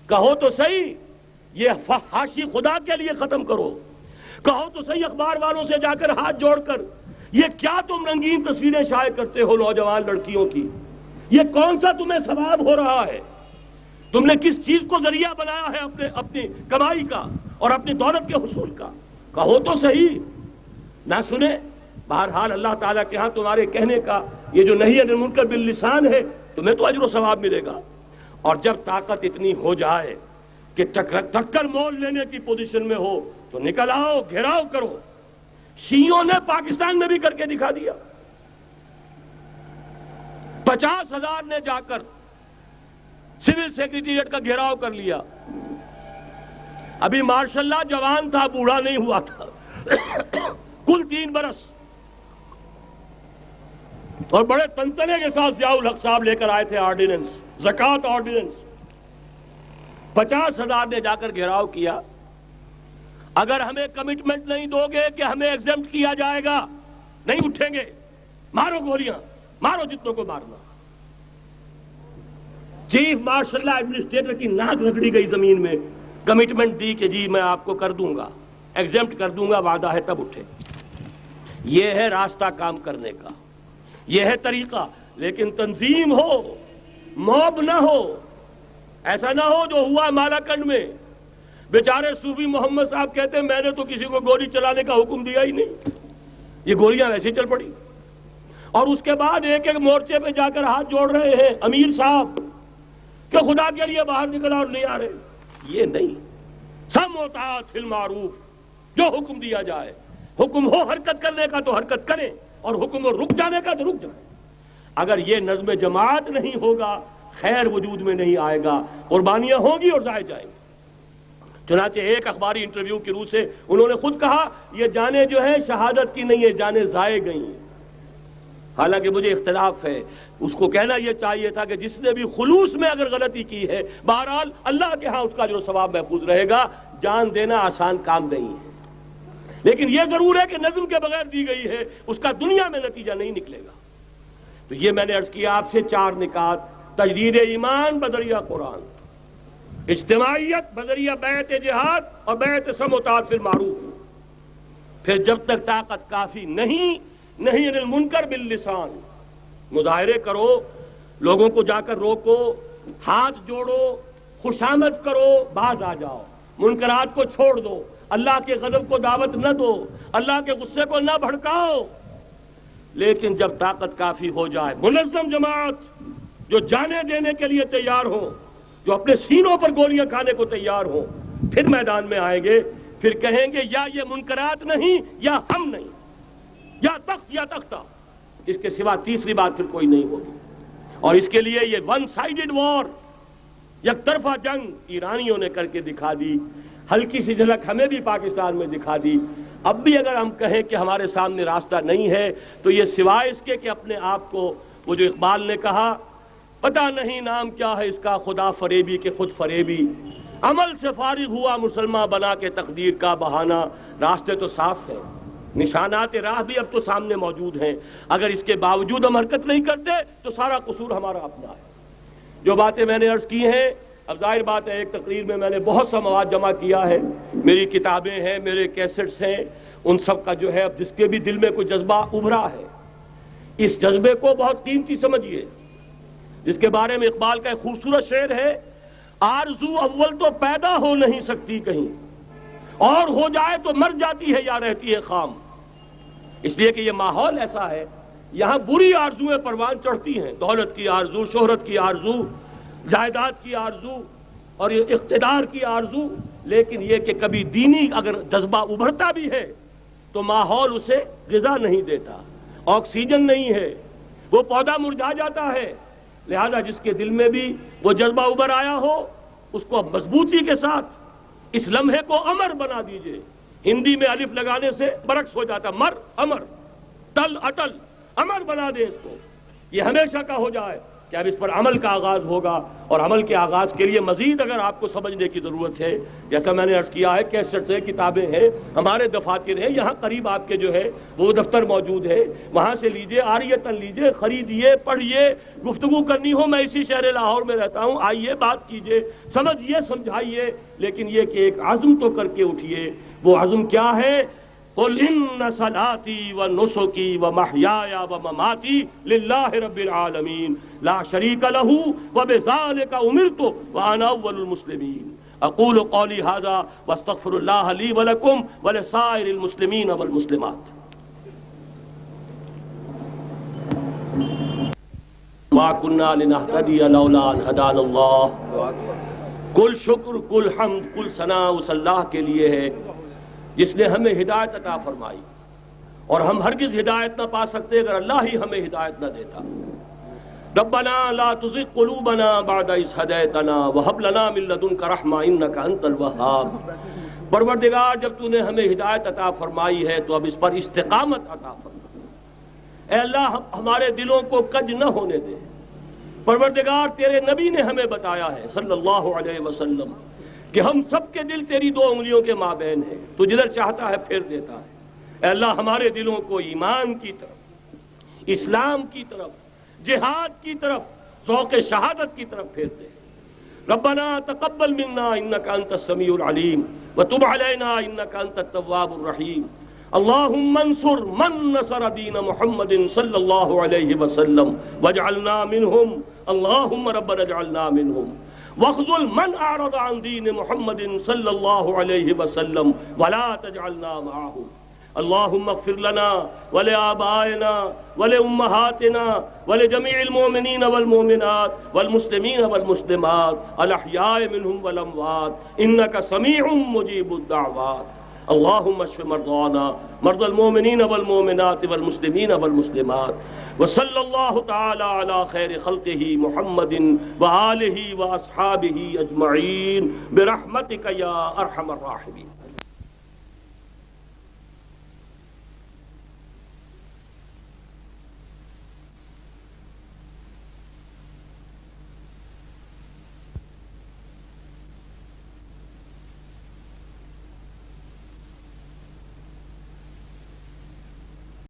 کہو تو صحیح یہ فحاشی خدا کے لیے ختم کرو، کہو تو صحیح اخبار والوں سے جا کر ہاتھ جوڑ کر یہ کیا تم رنگین تصویریں شائع کرتے ہو نوجوان لڑکیوں کی، یہ کون سا تمہیں ثواب ہو رہا ہے، تم نے کس چیز کو ذریعہ بنایا ہے اپنی کمائی کا اور اپنی دولت کے حصول کا، کہو تو صحیح، نہ سنے۔ بہرحال اللہ تعالیٰ کے ہاں تمہارے کہنے کا یہ جو نہی عن المنکر باللسان ہے تمہیں تو اجر و ثواب ملے گا۔ اور جب طاقت اتنی ہو جائے کہ ٹکر مول لینے کی پوزیشن میں ہو تو نکل آؤ، گھیراؤ کرو۔ شیعوں نے پاکستان میں بھی کر کے دکھا دیا، 50,000 نے جا کر سول سیکریٹریٹ کا گھیراؤ کر لیا۔ ابھی ماشاء اللہ جوان تھا، بوڑھا نہیں ہوا تھا، کل 3 برس، اور بڑے تنتنے کے ساتھ ضیاء الحق صاحب لے کر آئے تھے آرڈیننس، زکوٰۃ آرڈیننس۔ 50,000 نے جا کر گھیراؤ کیا۔ اگر ہمیں کمٹمنٹ نہیں دو گے کہ ہمیں ایگزمپٹ کیا جائے گا، نہیں اٹھیں گے، مارو گولیاں، مارو جتنوں کو مارنا۔ چیف مارشل اللہ ایڈمنسٹریٹر کی ناک رگڑی گئی زمین میں، کمٹمنٹ دی کہ جی میں آپ کو کر دوں گا، ایگزمپٹ کر دوں گا، وعدہ ہے، تب اٹھے۔ یہ ہے راستہ کام کرنے کا، یہ ہے طریقہ، لیکن تنظیم ہو، موب نہ ہو۔ ایسا نہ ہو جو ہوا مالاکنڈ میں، بیچارے صوفی محمد صاحب کہتے ہیں میں نے تو کسی کو گولی چلانے کا حکم دیا ہی نہیں، یہ گولیاں ویسے چل پڑی، اور اس کے بعد ایک ایک مورچے پہ جا کر ہاتھ جوڑ رہے ہیں امیر صاحب کہ خدا کے لیے باہر نکلا اور نہیں آ رہے۔ یہ نہیں، سم و طاعت فی المعروف، جو حکم دیا جائے، حکم ہو حرکت کرنے کا تو حرکت کریں، اور حکم ہو رک جانے کا تو رک جائیں۔ اگر یہ نظم جماعت نہیں ہوگا خیر وجود میں نہیں آئے گا، قربانیاں ہوں گی اور ضائع جائیں گی۔ چنانچہ ایک اخباری انٹرویو کی روح سے انہوں نے خود کہا یہ جانیں جو ہیں شہادت کی نہیں ہے، جانیں ضائع گئی ہیں۔ حالانکہ مجھے اختلاف ہے، اس کو کہنا یہ چاہیے تھا کہ جس نے بھی خلوص میں اگر غلطی کی ہے بہرحال اللہ کے ہاں اس کا جو ثواب محفوظ رہے گا، جان دینا آسان کام نہیں ہے، لیکن یہ ضرور ہے کہ نظم کے بغیر دی گئی ہے اس کا دنیا میں نتیجہ نہیں نکلے گا۔ تو یہ میں نے عرض کیا آپ سے 4 نکات: تجدید ایمان بذریعہ قرآن، اجتماعیت بذریعہ بیعت جہاد اور بیعت سم و طاعت فی المعروف۔ پھر جب تک طاقت کافی نہیں، نہی عن المنکر باللسان، مظاہرے کرو، لوگوں کو جا کر روکو، ہاتھ جوڑو، خوشامد کرو، باز آ جاؤ، منکرات کو چھوڑ دو، اللہ کے غضب کو دعوت نہ دو، اللہ کے غصے کو نہ بھڑکاؤ۔ لیکن جب طاقت کافی ہو جائے، منظم جماعت جو جانے دینے کے لیے تیار ہو، جو اپنے سینوں پر گولیاں کھانے کو تیار ہوں، پھر میدان میں آئیں گے، پھر کہیں گے یا یہ منکرات نہیں یا ہم نہیں، یا تخت یا تختہ۔ اس کے سوا تیسری بات پھر کوئی نہیں ہوگی. اور اس کے لیے یہ ون سائیڈڈ وار، یک طرفہ جنگ ایرانیوں نے کر کے دکھا دی، ہلکی سی جھلک ہمیں بھی پاکستان میں دکھا دی. اب بھی اگر ہم کہیں کہ ہمارے سامنے راستہ نہیں ہے تو یہ سوائے اس کے کہ اپنے آپ کو، وہ جو اقبال نے کہا پتہ نہیں نام کیا ہے اس کا، خدا فریبی کہ خود فریبی، عمل سے فارغ ہوا مسلمان بنا کے تقدیر کا بہانہ. راستے تو صاف ہیں، نشانات راہ بھی اب تو سامنے موجود ہیں، اگر اس کے باوجود ہم حرکت نہیں کرتے تو سارا قصور ہمارا اپنا ہے. جو باتیں میں نے عرض کی ہیں، اب ظاہر بات ہے ایک تقریر میں میں نے بہت سا مواد جمع کیا ہے، میری کتابیں ہیں، میرے کیسٹس ہیں، ان سب کا جو ہے اب جس کے بھی دل میں کوئی جذبہ ابھرا ہے، اس جذبے کو بہت قیمتی سمجھیے، جس کے بارے میں اقبال کا ایک خوبصورت شعر ہے، آرزو اول تو پیدا ہو نہیں سکتی کہیں، اور ہو جائے تو مر جاتی ہے یا رہتی ہے خام. اس لیے کہ یہ ماحول ایسا ہے، یہاں بری آرزویں پروان چڑھتی ہیں، دولت کی آرزو، شہرت کی آرزو، جائیداد کی آرزو اور اقتدار کی آرزو. لیکن یہ کہ کبھی دینی اگر جذبہ ابھرتا بھی ہے تو ماحول اسے غذا نہیں دیتا، آکسیجن نہیں ہے، وہ پودا مرجھا جاتا ہے. لہذا جس کے دل میں بھی وہ جذبہ ابھر آیا ہو اس کو مضبوطی کے ساتھ اس لمحے کو امر بنا دیجئے. ہندی میں الف لگانے سے برعکس ہو جاتا، مر امر، ٹل اٹل، امر بنا دے اس کو، یہ ہمیشہ کا ہو جائے کہ اب اس پر عمل کا آغاز ہوگا. اور عمل کے آغاز کے لیے مزید اگر آپ کو سمجھنے کی ضرورت ہے، جیسا میں نے عرض کیا ہے، کیسٹس ہیں، کتابیں ہیں، ہمارے دفاتر ہیں، یہاں قریب آپ کے جو ہے وہ دفتر موجود ہے، وہاں سے لیجئے، عاریتاً لیجئے، خریدیے، پڑھیے. گفتگو کرنی ہو، میں اسی شہر لاہور میں رہتا ہوں، آئیے بات کیجئے، سمجھیے، سمجھائیے. لیکن یہ کہ ایک عزم تو کر کے اٹھیے. وہ عزم کیا ہے؟ قل ان صلاتي ونسكي ومحياي ومماتي لله رب العالمين لا شريك له وبذلك امرت وانا اول المسلمين. اقول قولي هذا واستغفر الله لي ولكم ولسائر المسلمين والمسلمات. ما كنا لنهتدي لولا ان هدانا الله. کل شکر، کل حمد، کل ثنا اس اللہ کے لیے ہے جس نے ہمیں ہدایت عطا فرمائی، اور ہم ہرگز ہدایت نہ پا سکتے اگر اللہ ہی ہمیں ہدایت نہ دیتا. ربنا لا تزغ قلوبنا بعد اذ هديتنا وهب لنا من لدنك رحمة انك انت الوهاب. پروردگار جب تو نے ہمیں ہدایت عطا فرمائی ہے تو اب اس پر استقامت عطا فرما. اے اللہ ہمارے دلوں کو کج نہ ہونے دے. پروردگار تیرے نبی نے ہمیں بتایا ہے صلی اللہ علیہ وسلم کہ ہم سب کے دل تیری دو انگلیوں کے مابین ہیں، تو جدھر چاہتا ہے پھیر دیتا ہے. اے اللہ ہمارے دلوں کو ایمان کی طرف، اسلام کی طرف، جہاد کی طرف، ذوق شہادت کی طرف پھیر دے. ربنا تقبل منا انك انت السميع العليم وتب علينا انك انت التواب الرحيم. اللهم انصر من نصر دين محمد صلى الله عليه وسلم واجعلنا منهم. اللهم ربنا اجعلنا منهم. واخذل من اعرض عن دين محمد صلى الله عليه وسلم ولا تجعلنا معهم. اللهم اغفر لنا ولآبائنا ولأمهاتنا ولجميع المؤمنين والمؤمنات والمسلمين والمسلمات الأحياء منهم والأموات إنك سميع مجيب الدعوات. اللهم اشف مرضانا مرضى المؤمنين والمؤمنات والمسلمين والمسلمات. وصلى الله تعالى على خير خلقه محمد وآله وأصحابه أجمعين برحمتك يا أرحم الراحمين.